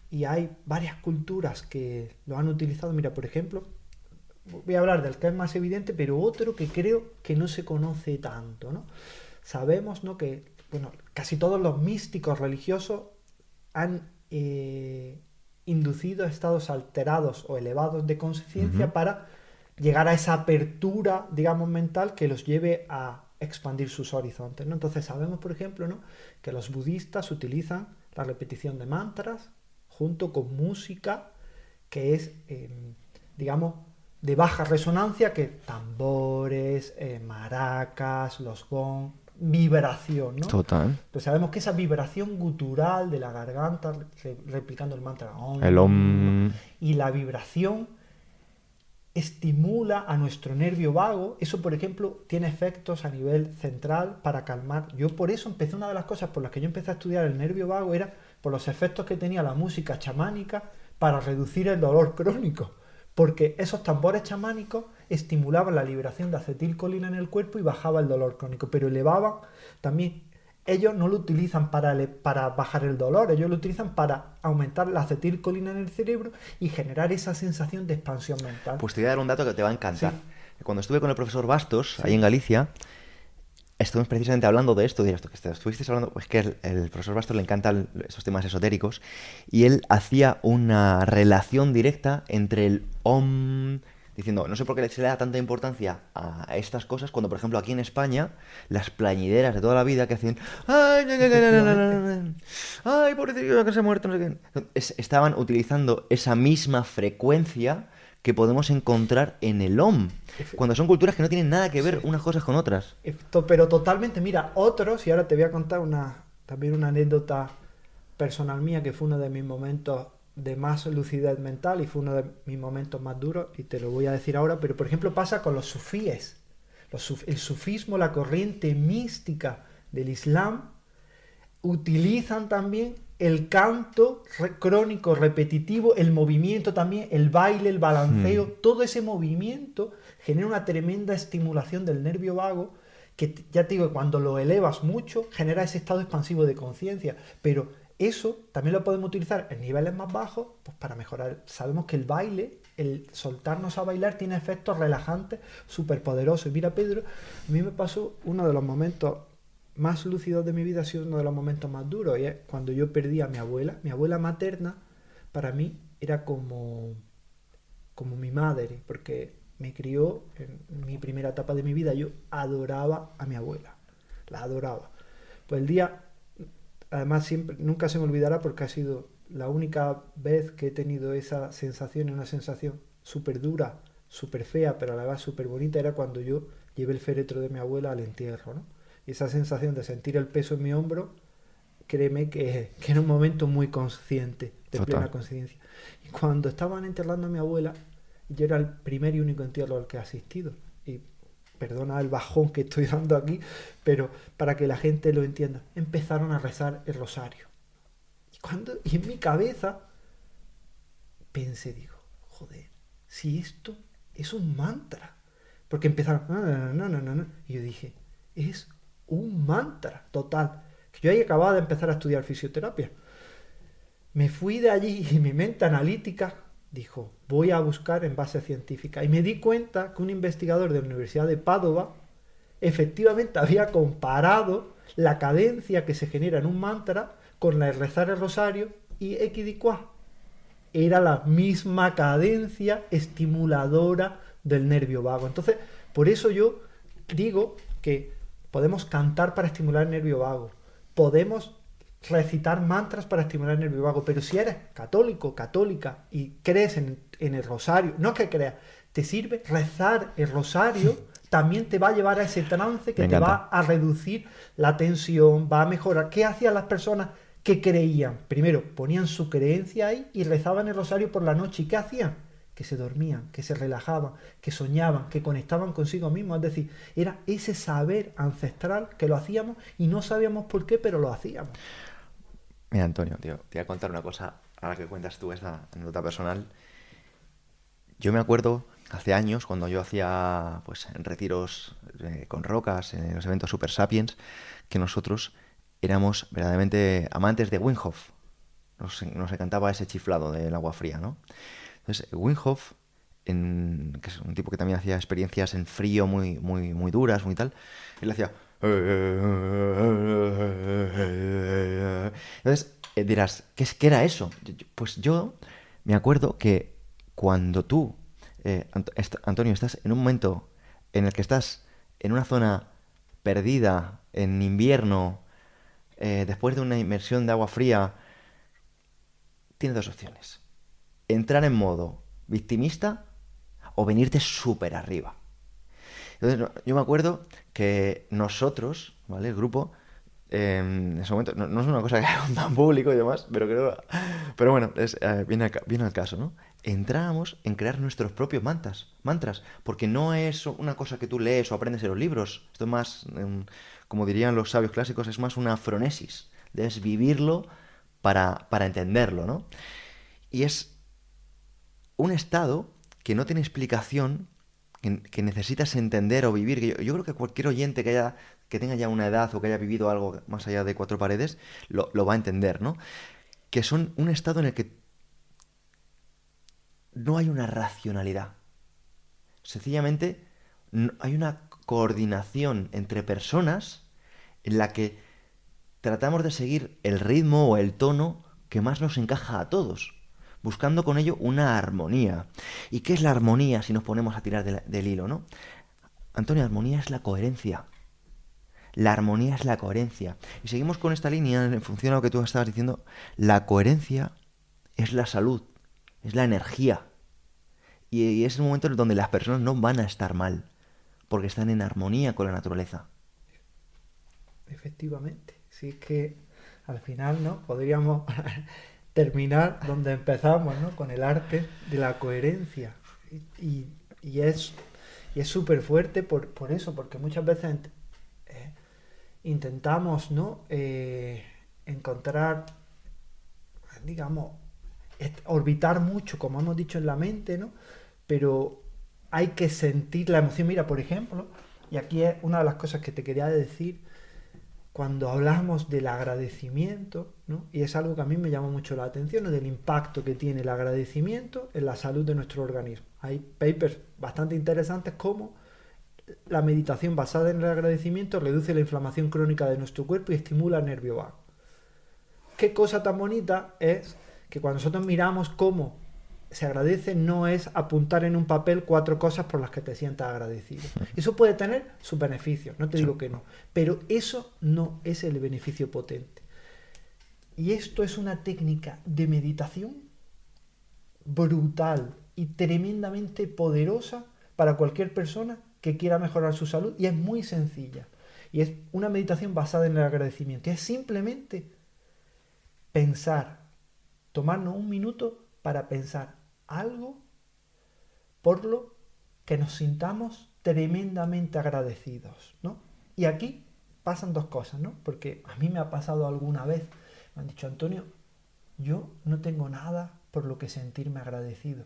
y hay varias culturas que lo han utilizado, mira, por ejemplo, voy a hablar del que es más evidente, pero otro que creo que no se conoce tanto, ¿no? Sabemos, ¿no?, que, bueno, casi todos los místicos religiosos han inducido estados alterados o elevados de conciencia para llegar a esa apertura, digamos, mental que los lleve a expandir sus horizontes, ¿no? Entonces sabemos, por ejemplo, ¿no?, que los budistas utilizan la repetición de mantras junto con música que es, digamos, de baja resonancia, que tambores, maracas, los gong, vibración, ¿no? Total. Pues sabemos que esa vibración gutural de la garganta, replicando el mantra El Om, y la vibración estimula a nuestro nervio vago. Eso, por ejemplo, tiene efectos a nivel central para calmar. Yo por eso empecé, una de las cosas por las que yo empecé a estudiar el nervio vago era por los efectos que tenía la música chamánica para reducir el dolor crónico. Porque esos tambores chamánicos estimulaban la liberación de acetilcolina en el cuerpo y bajaba el dolor crónico, pero elevaban también. Ellos no lo utilizan para bajar el dolor, ellos lo utilizan para aumentar la acetilcolina en el cerebro y generar esa sensación de expansión mental. Pues te voy a dar un dato que te va a encantar. Sí. Cuando estuve con el profesor Bastos, Sí. ahí en Galicia, estuvimos precisamente hablando de esto, dirás tú que estuviste hablando, pues que el profesor Bastos le encantan esos temas esotéricos, y él hacía una relación directa entre el Om, diciendo, no sé por qué se le da tanta importancia a estas cosas, cuando por ejemplo aquí en España, las plañideras de toda la vida que hacían, ay, ay, pobrecillo que se ha muerto, no sé qué, estaban utilizando esa misma frecuencia que podemos encontrar en el Om, cuando son culturas que no tienen nada que ver Sí. unas cosas con otras. Pero totalmente, mira, otros, y ahora te voy a contar también una anécdota personal mía, que fue uno de mis momentos de más lucidez mental y fue uno de mis momentos más duros, y te lo voy a decir ahora, pero por ejemplo pasa con los sufíes. El sufismo, la corriente mística del Islam, utilizan también el canto crónico repetitivo, el movimiento también, el baile, el balanceo, todo ese movimiento genera una tremenda estimulación del nervio vago que, ya te digo, cuando lo elevas mucho genera ese estado expansivo de conciencia, pero eso también lo podemos utilizar en niveles más bajos, pues para mejorar. Sabemos que el baile, el soltarnos a bailar, tiene efectos relajantes súper poderosos. Y mira, Pedro, a mí me pasó uno de los momentos más lúcidos de mi vida, ha sido uno de los momentos más duros, y es cuando yo perdí a mi abuela materna. Para mí era como mi madre, porque me crió en mi primera etapa de mi vida. Yo adoraba a mi abuela, la adoraba. Pues el día, además, siempre, nunca se me olvidará, porque ha sido la única vez que he tenido esa sensación, una sensación súper dura, súper fea, pero a la vez súper bonita, era cuando yo llevé el féretro de mi abuela al entierro, ¿no? Y esa sensación de sentir el peso en mi hombro, créeme que era un momento muy consciente, de Total. plena conciencia. Y cuando estaban enterrando a mi abuela, yo era el primer y único entierro al que he asistido. Y perdona el bajón que estoy dando aquí, pero para que la gente lo entienda, empezaron a rezar el rosario. Y en mi cabeza pensé, digo, joder, si esto es un mantra. Porque empezaron, no. Y yo dije, es un mantra total. Que yo ahí acababa de empezar a estudiar fisioterapia. Me fui de allí y mi mente analítica dijo, voy a buscar en base científica. Y me di cuenta que un investigador de la Universidad de Padova efectivamente había comparado la cadencia que se genera en un mantra con la de rezar el rosario y equidicua. Era la misma cadencia estimuladora del nervio vago. Entonces, por eso yo digo que podemos cantar para estimular el nervio vago, podemos recitar mantras para estimular el nervio vago, pero si eres católico, católica y crees en el rosario, no es que creas, te sirve rezar el rosario, también te va a llevar a ese trance que te va a reducir la tensión, va a mejorar. ¿Qué hacían las personas que creían? Primero, ponían su creencia ahí y rezaban el rosario por la noche. ¿Y qué hacían? Que se dormían, que se relajaban, que soñaban, que conectaban consigo mismos. Es decir, era ese saber ancestral que lo hacíamos y no sabíamos por qué, pero lo hacíamos. Mira, Antonio, tío, te voy a contar una cosa ahora que cuentas tú esta anécdota personal. Yo me acuerdo hace años cuando yo hacía pues retiros con rocas en los eventos Super Sapiens, que nosotros éramos verdaderamente amantes de Wim Hof. Nos encantaba ese chiflado del agua fría, ¿no? Entonces, Wim Hof, que es un tipo que también hacía experiencias en frío muy, muy, muy duras, muy tal, él hacía... Entonces, dirás, ¿qué era eso? Pues yo me acuerdo que cuando tú, Antonio, estás en un momento en el que estás en una zona perdida, en invierno, después de una inmersión de agua fría, tienes dos opciones. Entrar en modo victimista o venirte súper arriba. Entonces, yo me acuerdo que nosotros, ¿vale? El grupo, en ese momento, no es una cosa que haga tan público y demás, pero bueno, viene al caso, ¿no? Entrábamos en crear nuestros propios mantras, porque no es una cosa que tú lees o aprendes en los libros. Esto es más, como dirían los sabios clásicos, es más una fronesis. Debes vivirlo para entenderlo, ¿no? Y es un estado que no tiene explicación, que necesitas entender o vivir. Que yo creo que cualquier oyente que tenga ya una edad o que haya vivido algo más allá de cuatro paredes, lo va a entender, ¿no? Que son un estado en el que no hay una racionalidad. Sencillamente hay una coordinación entre personas en la que tratamos de seguir el ritmo o el tono que más nos encaja a todos, buscando con ello una armonía. ¿Y qué es la armonía si nos ponemos a tirar del hilo, no? Antonio, la armonía es la coherencia. La armonía es la coherencia. Y seguimos con esta línea en función a lo que tú estabas diciendo. La coherencia es la salud, es la energía. Y es el momento en donde las personas no van a estar mal, porque están en armonía con la naturaleza. Efectivamente. Si es que al final, ¿no? Podríamos terminar donde empezamos, ¿no? Con el arte de la coherencia. Y es súper fuerte por eso, porque muchas veces intentamos, ¿no? Encontrar, digamos, orbitar mucho, como hemos dicho, en la mente, ¿no? Pero hay que sentir la emoción. Mira, por ejemplo, y aquí es una de las cosas que te quería decir, cuando hablamos del agradecimiento, ¿no? Y es algo que a mí me llama mucho la atención, ¿no? Del impacto que tiene el agradecimiento en la salud de nuestro organismo. Hay papers bastante interesantes como la meditación basada en el agradecimiento reduce la inflamación crónica de nuestro cuerpo y estimula el nervio vago. Qué cosa tan bonita es que cuando nosotros miramos cómo se agradece, no es apuntar en un papel 4 cosas por las que te sientas agradecido. Eso puede tener sus beneficios, no te digo que no, pero eso no es el beneficio potente. Y esto es una técnica de meditación brutal y tremendamente poderosa para cualquier persona que quiera mejorar su salud, y es muy sencilla. Y es una meditación basada en el agradecimiento. Es simplemente pensar, tomarnos un minuto para pensar algo por lo que nos sintamos tremendamente agradecidos, ¿no? Y aquí pasan dos cosas, ¿no? Porque a mí me ha pasado alguna vez, me han dicho, Antonio, yo no tengo nada por lo que sentirme agradecido.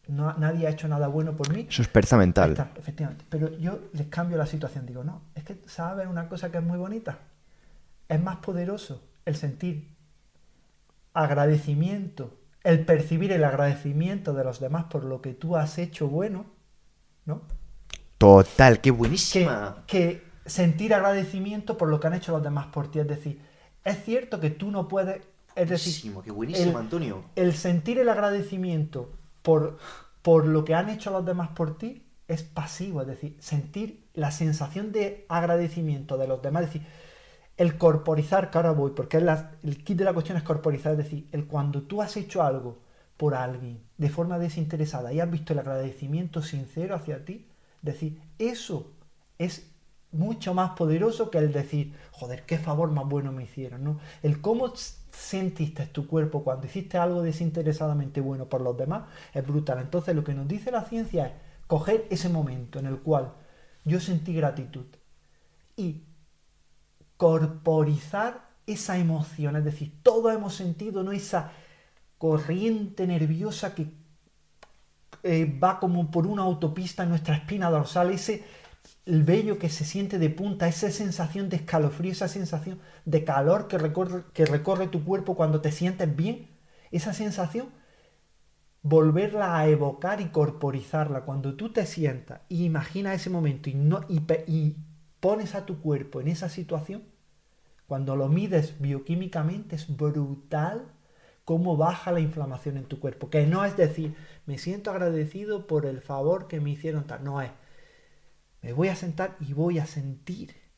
No, nadie ha hecho nada bueno por mí. Eso es pereza mental. Está, efectivamente. Pero yo les cambio la situación. Digo, no, es que, ¿sabes una cosa que es muy bonita? Es más poderoso el sentir agradecimiento, el percibir el agradecimiento de los demás por lo que tú has hecho bueno, ¿no? Total, qué buenísima. Que sentir agradecimiento por lo que han hecho los demás por ti. Es decir, es cierto que tú no puedes... Es decir, Buenísimo, qué buenísimo, Antonio. el sentir el agradecimiento por lo que han hecho los demás por ti es pasivo. Es decir, sentir la sensación de agradecimiento de los demás. Es decir, el corporizar, que ahora voy, porque el kit de la cuestión es corporizar. Es decir, cuando tú has hecho algo por alguien de forma desinteresada y has visto el agradecimiento sincero hacia ti, es decir, eso es mucho más poderoso que el decir, joder, qué favor más bueno me hicieron, ¿no? El cómo sentiste tu cuerpo cuando hiciste algo desinteresadamente bueno por los demás es brutal. Entonces lo que nos dice la ciencia es coger ese momento en el cual yo sentí gratitud y corporizar esa emoción, es decir, todos hemos sentido, ¿no?, esa corriente nerviosa que va como por una autopista en nuestra espina dorsal, el vello que se siente de punta, esa sensación de escalofrío, esa sensación de calor que recorre tu cuerpo cuando te sientes bien, esa sensación, volverla a evocar y corporizarla. Cuando tú te sientas y imaginas ese momento y pones a tu cuerpo en esa situación, cuando lo mides bioquímicamente es brutal cómo baja la inflamación en tu cuerpo. Que no es decir, me siento agradecido por el favor que me hicieron tal. No es, me voy a sentar y voy a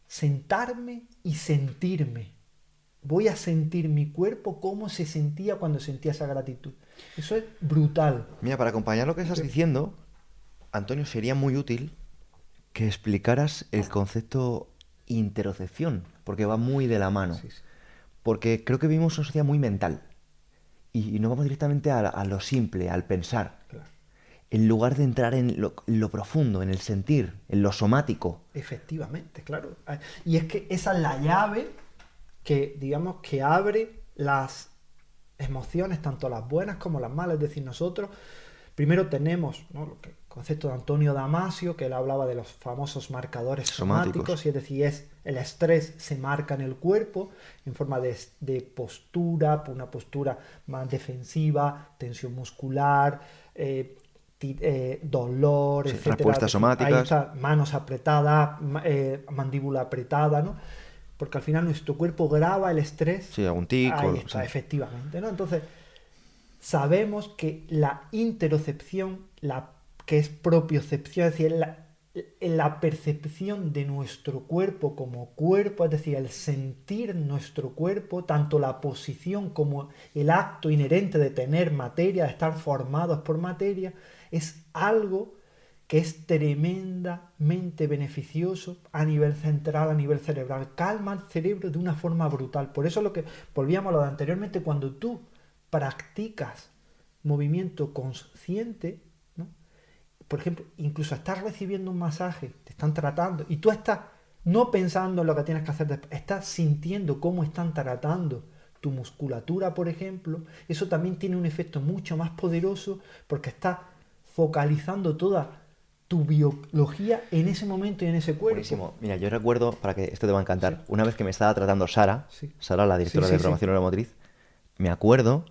sentarme y sentirme. Voy a sentir mi cuerpo cómo se sentía cuando sentía esa gratitud. Eso es brutal. Mira, para acompañar lo que estás diciendo, Antonio, sería muy útil que explicaras el concepto interocepción, porque va muy de la mano. Sí, sí. Porque creo que vivimos una sociedad muy mental y nos vamos directamente a lo simple, al pensar, Claro. en lugar de entrar en lo profundo, en el sentir, en lo somático. Efectivamente, claro. Y es que esa es la llave que, digamos, que abre las emociones, tanto las buenas como las malas. Es decir, nosotros primero tenemos, ¿no?, el concepto de Antonio Damasio, que él hablaba de los famosos marcadores somáticos, y es decir, el estrés se marca en el cuerpo en forma de postura, una postura más defensiva, tensión muscular, dolor, Sí, etcétera. respuestas Es decir, ahí somáticas. está, manos apretadas, mandíbula apretada, ¿no? Porque al final nuestro cuerpo graba el estrés. Sí, algún tico. Ahí está, Sí. efectivamente, ¿no? Entonces, sabemos que la interocepción, que es propiocepción, es decir, la percepción de nuestro cuerpo como cuerpo, es decir, el sentir nuestro cuerpo, tanto la posición como el acto inherente de tener materia, de estar formados por materia, es algo que es tremendamente beneficioso a nivel central, a nivel cerebral. Calma el cerebro de una forma brutal. Por eso volvíamos a lo de anteriormente, cuando tú practicas movimiento consciente, ¿no? Por ejemplo, incluso estás recibiendo un masaje, te están tratando, y tú estás no pensando en lo que tienes que hacer después, estás sintiendo cómo están tratando tu musculatura, por ejemplo. Eso también tiene un efecto mucho más poderoso porque estás focalizando toda tu biología en ese momento y en ese cuerpo. Buenísimo. Mira, yo recuerdo, para que esto te va a encantar, Sí. una vez que me estaba tratando Sara, Sí. Sara, la directora Sí, de sí, programación neuromotriz, me acuerdo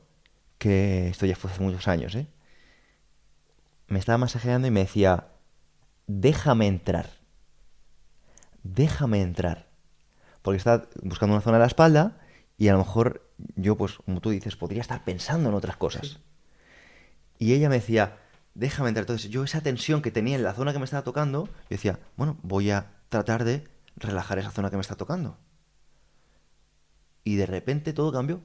que esto ya fue hace muchos años, ¿eh? Me estaba masajeando y me decía, déjame entrar. Déjame entrar. Porque estaba buscando una zona de la espalda y a lo mejor yo, pues, como tú dices, podría estar pensando en otras cosas. Sí. Y ella me decía, déjame entrar. Entonces yo esa tensión que tenía en la zona que me estaba tocando, yo decía, bueno, voy a tratar de relajar esa zona que me está tocando. Y de repente todo cambió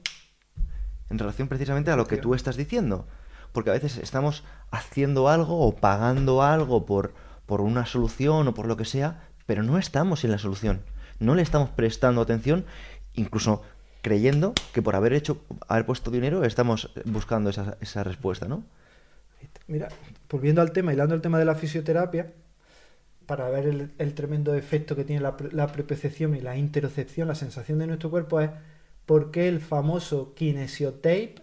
en relación precisamente a lo que tú estás diciendo. Porque a veces estamos haciendo algo o pagando algo por una solución o por lo que sea, pero no estamos en la solución. No le estamos prestando atención, incluso creyendo que por haber puesto dinero estamos buscando esa respuesta, ¿no? Mira, volviendo al tema, hilando el tema de la fisioterapia, para ver el tremendo efecto que tiene la propiocepción y la interocepción, la sensación de nuestro cuerpo, es por qué el famoso kinesiotape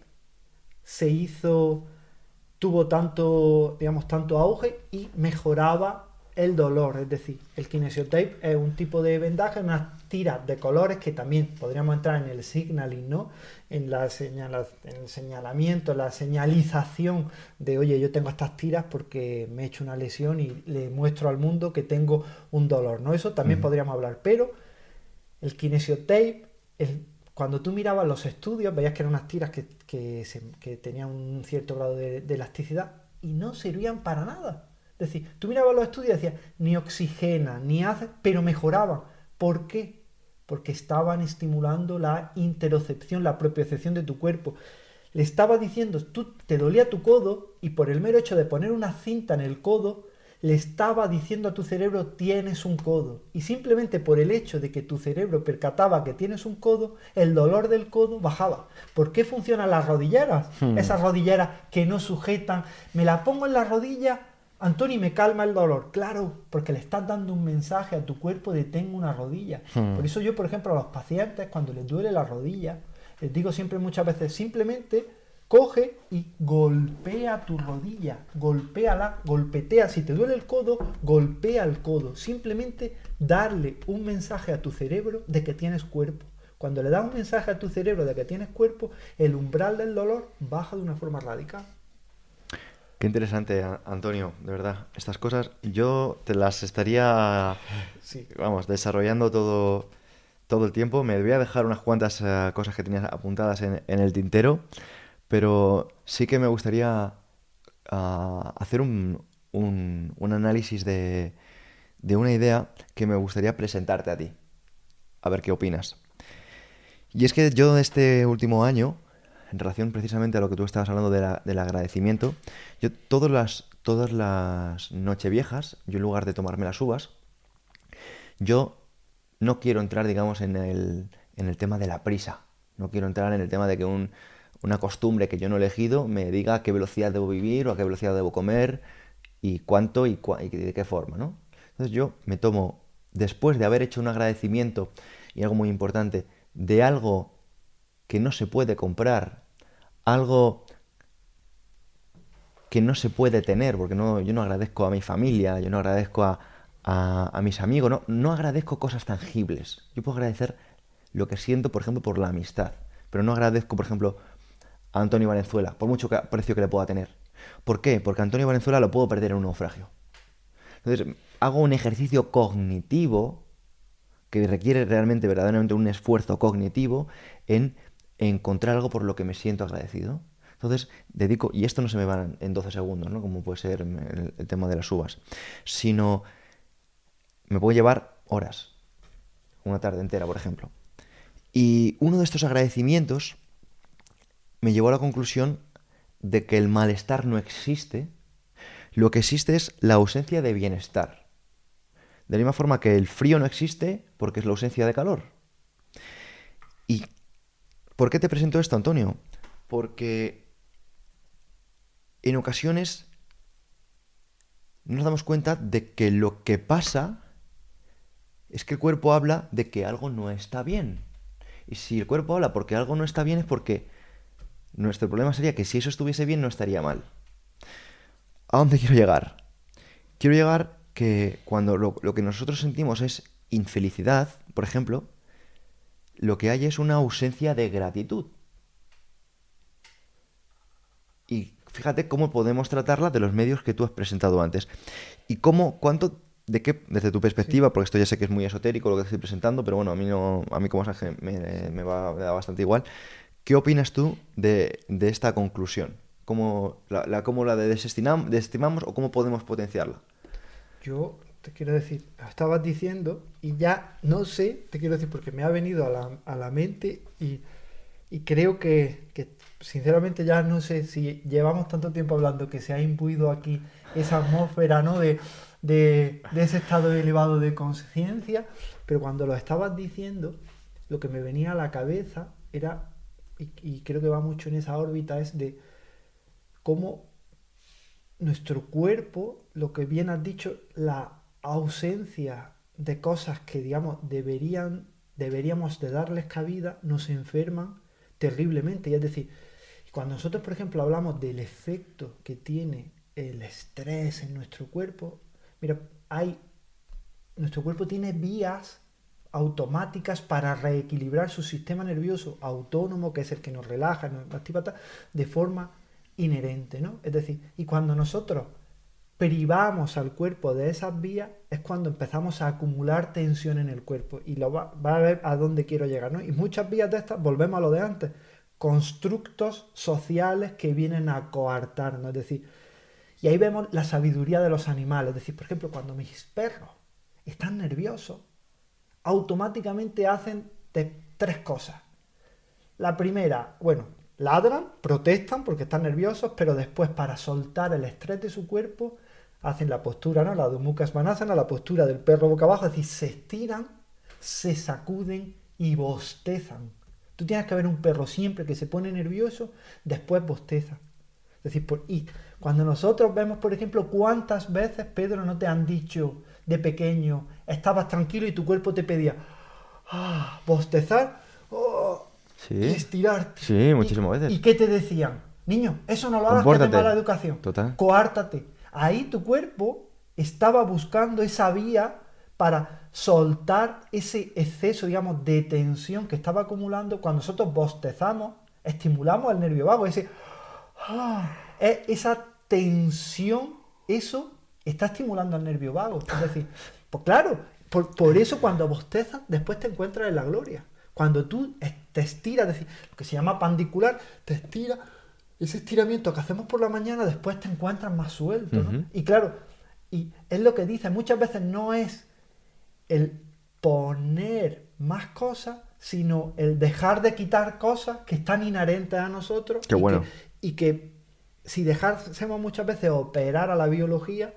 tuvo tanto, digamos, tanto auge y mejoraba el dolor. Es decir, el kinesiotape es un tipo de vendaje, unas tiras de colores que también podríamos entrar en el signaling, ¿no? En en el señalamiento, la señalización de, oye, yo tengo estas tiras porque me he hecho una lesión y le muestro al mundo que tengo un dolor, ¿no? Eso también podríamos hablar, pero el kinesiotape, cuando tú mirabas los estudios, veías que eran unas tiras que tenían un cierto grado de elasticidad y no servían para nada. Es decir, tú mirabas los estudios y decías, ni oxigena, ni hace, pero mejoraban. ¿Por qué? Porque estaban estimulando la interocepción, la propiocepción de tu cuerpo. Le estaba diciendo, tú te dolía tu codo y por el mero hecho de poner una cinta en el codo, le estaba diciendo a tu cerebro tienes un codo. Y simplemente por el hecho de que tu cerebro percataba que tienes un codo, el dolor del codo bajaba. ¿Por qué funcionan las rodilleras? Esas rodilleras que no sujetan. Me la pongo en la rodilla, Antonio, y me calma el dolor. Claro, porque le estás dando un mensaje a tu cuerpo de tengo una rodilla. Por eso yo, por ejemplo, a los pacientes, cuando les duele la rodilla, les digo siempre muchas veces, simplemente coge y golpea tu rodilla, golpéala, golpetea. Si te duele el codo, golpea el codo. Simplemente darle un mensaje a tu cerebro de que tienes cuerpo. Cuando le das un mensaje a tu cerebro de que tienes cuerpo, el umbral del dolor baja de una forma radical. Qué interesante, Antonio, de verdad. Estas cosas yo te las estaría, Sí. vamos, desarrollando todo el tiempo. Me voy a dejar unas cuantas cosas que tenías apuntadas en el tintero, pero sí que me gustaría hacer un análisis de una idea que me gustaría presentarte a ti. A ver qué opinas. Y es que yo este último año, en relación precisamente a lo que tú estabas hablando del agradecimiento, yo todas las nocheviejas, yo en lugar de tomarme las uvas, yo no quiero entrar, digamos, en el tema de la prisa. No quiero entrar en el tema de que una costumbre que yo no he elegido me diga a qué velocidad debo vivir o a qué velocidad debo comer y cuánto y de qué forma, ¿no? Entonces yo me tomo, después de haber hecho un agradecimiento y algo muy importante, de algo que no se puede comprar, algo que no se puede tener, porque no, yo no agradezco a mi familia, yo no agradezco a mis amigos, no agradezco cosas tangibles. Yo puedo agradecer lo que siento, por ejemplo, por la amistad, pero no agradezco, por ejemplo, a Antonio Valenzuela, por mucho precio que le pueda tener. ¿Por qué? Porque a Antonio Valenzuela lo puedo perder en un naufragio. Entonces, hago un ejercicio cognitivo que requiere realmente, verdaderamente un esfuerzo cognitivo en encontrar algo por lo que me siento agradecido. Entonces, dedico, y esto no se me va en 12 segundos, ¿no? Como puede ser el tema de las uvas, sino me puede llevar horas, una tarde entera, por ejemplo. Y uno de estos agradecimientos me llevó a la conclusión de que el malestar no existe, lo que existe es la ausencia de bienestar. De la misma forma que el frío no existe porque es la ausencia de calor. ¿Y por qué te presento esto, Antonio? Porque en ocasiones no nos damos cuenta de que lo que pasa es que el cuerpo habla de que algo no está bien. Y si el cuerpo habla porque algo no está bien es porque nuestro problema sería que si eso estuviese bien no estaría mal. ¿A dónde quiero llegar? Quiero llegar que cuando lo que nosotros sentimos es infelicidad, por ejemplo, lo que hay es una ausencia de gratitud. Y fíjate cómo podemos tratarla de los medios que tú has presentado antes. Y desde tu Sí. perspectiva, porque esto ya sé que es muy esotérico lo que te estoy presentando, pero bueno, a mí no, a mí como mensaje me da bastante igual. ¿Qué opinas tú de esta conclusión? ¿Cómo la desestimamos o cómo podemos potenciarla? Yo te quiero decir, lo estabas diciendo y ya no sé, te quiero decir, porque me ha venido a la mente y creo que sinceramente ya no sé si llevamos tanto tiempo hablando que se ha imbuido aquí esa atmósfera, ¿no? De ese estado elevado de conciencia, pero cuando lo estabas diciendo, lo que me venía a la cabeza era, y creo que va mucho en esa órbita, es de cómo nuestro cuerpo, lo que bien has dicho, la ausencia de cosas que, digamos, deberíamos de darles cabida, nos enferman terriblemente. Y es decir, cuando nosotros, por ejemplo, hablamos del efecto que tiene el estrés en nuestro cuerpo, Mira, nuestro cuerpo tiene vías automáticas para reequilibrar su sistema nervioso autónomo, que es el que nos relaja, nos activa, de forma inherente, ¿no? Es decir, y cuando nosotros privamos al cuerpo de esas vías, es cuando empezamos a acumular tensión en el cuerpo. Y va a ver a dónde quiero llegar, ¿no? Y muchas vías de estas, volvemos a lo de antes, constructos sociales que vienen a coartarnos, es decir, y ahí vemos la sabiduría de los animales. Es decir, por ejemplo, cuando mis perros están nerviosos, automáticamente hacen tres cosas. La primera, bueno, ladran, protestan porque están nerviosos, pero después, para soltar el estrés de su cuerpo, hacen la postura, ¿no? La Adho Mukha Svanasana, la postura del perro boca abajo, es decir, se estiran, se sacuden y bostezan. Tú tienes que ver un perro siempre que se pone nervioso, después bosteza. Es decir, y cuando nosotros vemos, por ejemplo, cuántas veces, Pedro, no te han dicho de pequeño, estabas tranquilo y tu cuerpo te pedía bostezar y estirarte. Sí, muchísimas veces. ¿Y qué te decían? Niño, eso no lo hagas, que es de mala educación. Total. Coártate. Ahí tu cuerpo estaba buscando esa vía para soltar ese exceso, digamos, de tensión que estaba acumulando. Cuando nosotros bostezamos, estimulamos el nervio vago. Esa tensión, eso está estimulando al nervio vago. Es decir, pues claro, por eso cuando bostezas, después te encuentras en la gloria. Cuando tú te estiras, es decir, lo que se llama pandicular, te estiras, ese estiramiento que hacemos por la mañana, después te encuentras más suelto, ¿no? Y claro, y es lo que dice, muchas veces no es el poner más cosas, sino el dejar de quitar cosas que están inherentes a nosotros. Qué bueno. Y que si dejásemos muchas veces operar a la biología,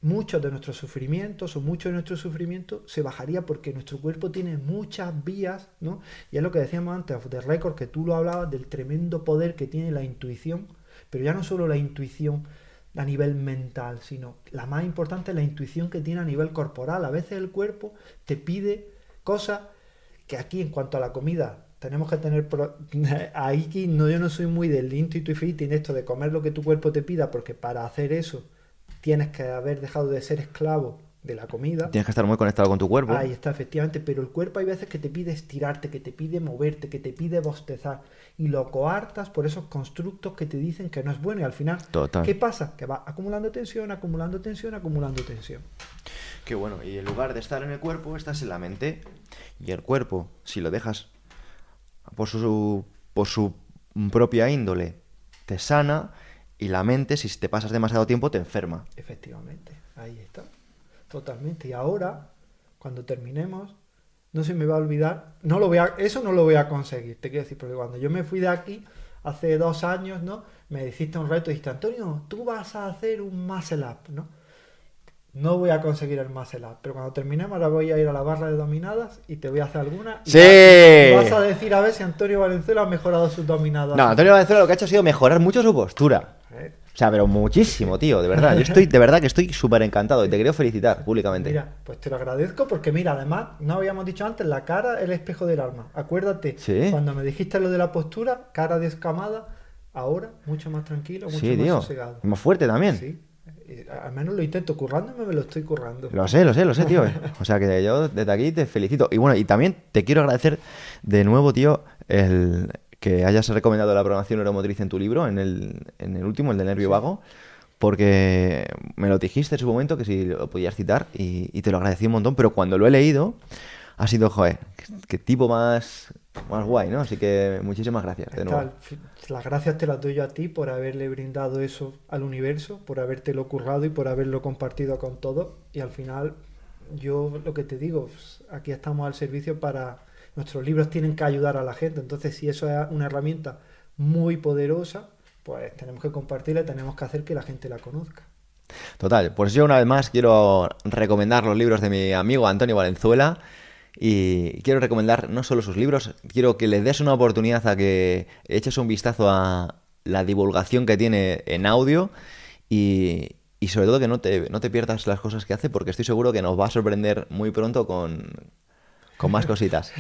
muchos de nuestros sufrimientos o mucho de nuestro sufrimiento se bajaría, porque nuestro cuerpo tiene muchas vías, ¿no? Y es lo que decíamos antes, off the record, que tú lo hablabas del tremendo poder que tiene la intuición, pero ya no solo la intuición a nivel mental, sino la más importante es la intuición que tiene a nivel corporal. A veces el cuerpo te pide cosas que aquí, en cuanto a la comida, tenemos que tener ahí no, yo no soy muy del intuitive eating, esto de comer lo que tu cuerpo te pida, porque para hacer eso tienes que haber dejado de ser esclavo de la comida. Tienes que estar muy conectado con tu cuerpo. Ahí está, efectivamente, pero el cuerpo hay veces que te pide estirarte, que te pide moverte, que te pide bostezar, y lo coartas por esos constructos que te dicen que no es bueno, y al final, Total. ¿qué pasa? Que va acumulando tensión, acumulando tensión, acumulando tensión. Qué bueno, y en lugar de estar en el cuerpo, estás en la mente, y el cuerpo, si lo dejas por su propia índole, te sana, y la mente, si te pasas demasiado tiempo, te enferma. Efectivamente, ahí está. Totalmente. Y ahora, cuando terminemos, no se me va a olvidar, eso no lo voy a conseguir, te quiero decir, porque cuando yo me fui de aquí, hace 2 años, ¿no? Me hiciste un reto y dijiste, Antonio, tú vas a hacer un muscle up, ¿no? No voy a conseguir el muscle up, pero cuando terminemos ahora voy a ir a la barra de dominadas y te voy a hacer alguna. Y ¡sí! vas a decir a ver si Antonio Valenzuela ha mejorado sus dominadas. No, Antonio Valenzuela lo que ha hecho ha sido mejorar mucho su postura. O sea, pero muchísimo, tío, de verdad. Yo de verdad que estoy súper encantado y te quería felicitar públicamente. Mira, pues te lo agradezco porque mira, además, no habíamos dicho antes, la cara, el espejo del alma. Acuérdate, ¿sí? Cuando me dijiste lo de la postura, cara descamada, ahora mucho más tranquilo, mucho sí, más tío. sosegado. Más fuerte también. Sí, al menos lo intento, currándome me lo estoy currando. Lo sé, tío. O sea que yo desde aquí te felicito. Y bueno, y también te quiero agradecer de nuevo, tío, el que hayas recomendado la programación neuromotriz en tu libro, en el último, el del nervio vago, porque me lo dijiste en su momento que si lo podías citar y te lo agradecí un montón, pero cuando lo he leído ha sido, joder, qué tipo más guay, ¿no? Así que muchísimas gracias de nuevo. Las gracias te las doy yo a ti por haberle brindado eso al universo, por habértelo currado y por haberlo compartido con todos. Y al final, yo lo que te digo, aquí estamos al servicio para... Nuestros libros tienen que ayudar a la gente, entonces si eso es una herramienta muy poderosa, pues tenemos que compartirla y tenemos que hacer que la gente la conozca. Total, pues yo una vez más quiero recomendar los libros de mi amigo Antonio Valenzuela y quiero recomendar no solo sus libros, quiero que le des una oportunidad a que eches un vistazo a la divulgación que tiene en audio y sobre todo que no te pierdas las cosas que hace, porque estoy seguro que nos va a sorprender muy pronto con más cositas.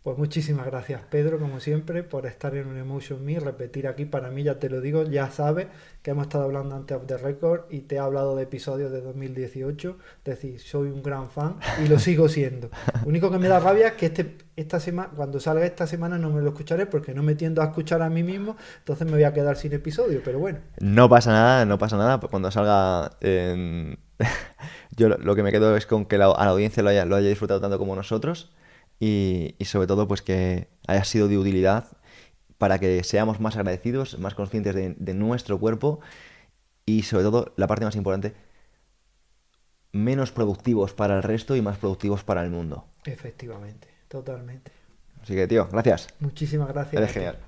Pues muchísimas gracias, Pedro, como siempre, por estar en un Emotion Me. Repetir aquí, para mí, ya te lo digo, ya sabes que hemos estado hablando antes of the record y te he hablado de episodios de 2018. Es decir, soy un gran fan y lo sigo siendo. Lo único que me da rabia es que esta semana, cuando salga esta semana, no me lo escucharé porque no me tiendo a escuchar a mí mismo, entonces me voy a quedar sin episodio, pero bueno. No pasa nada, no pasa nada. Cuando salga, yo lo que me quedo es con que a la audiencia lo haya disfrutado tanto como nosotros y sobre todo pues que haya sido de utilidad para que seamos más agradecidos, más conscientes de nuestro cuerpo y sobre todo, la parte más importante, menos productivos para el resto y más productivos para el mundo. Efectivamente, totalmente. Así que, tío, gracias. Muchísimas gracias Eres a ti. genial.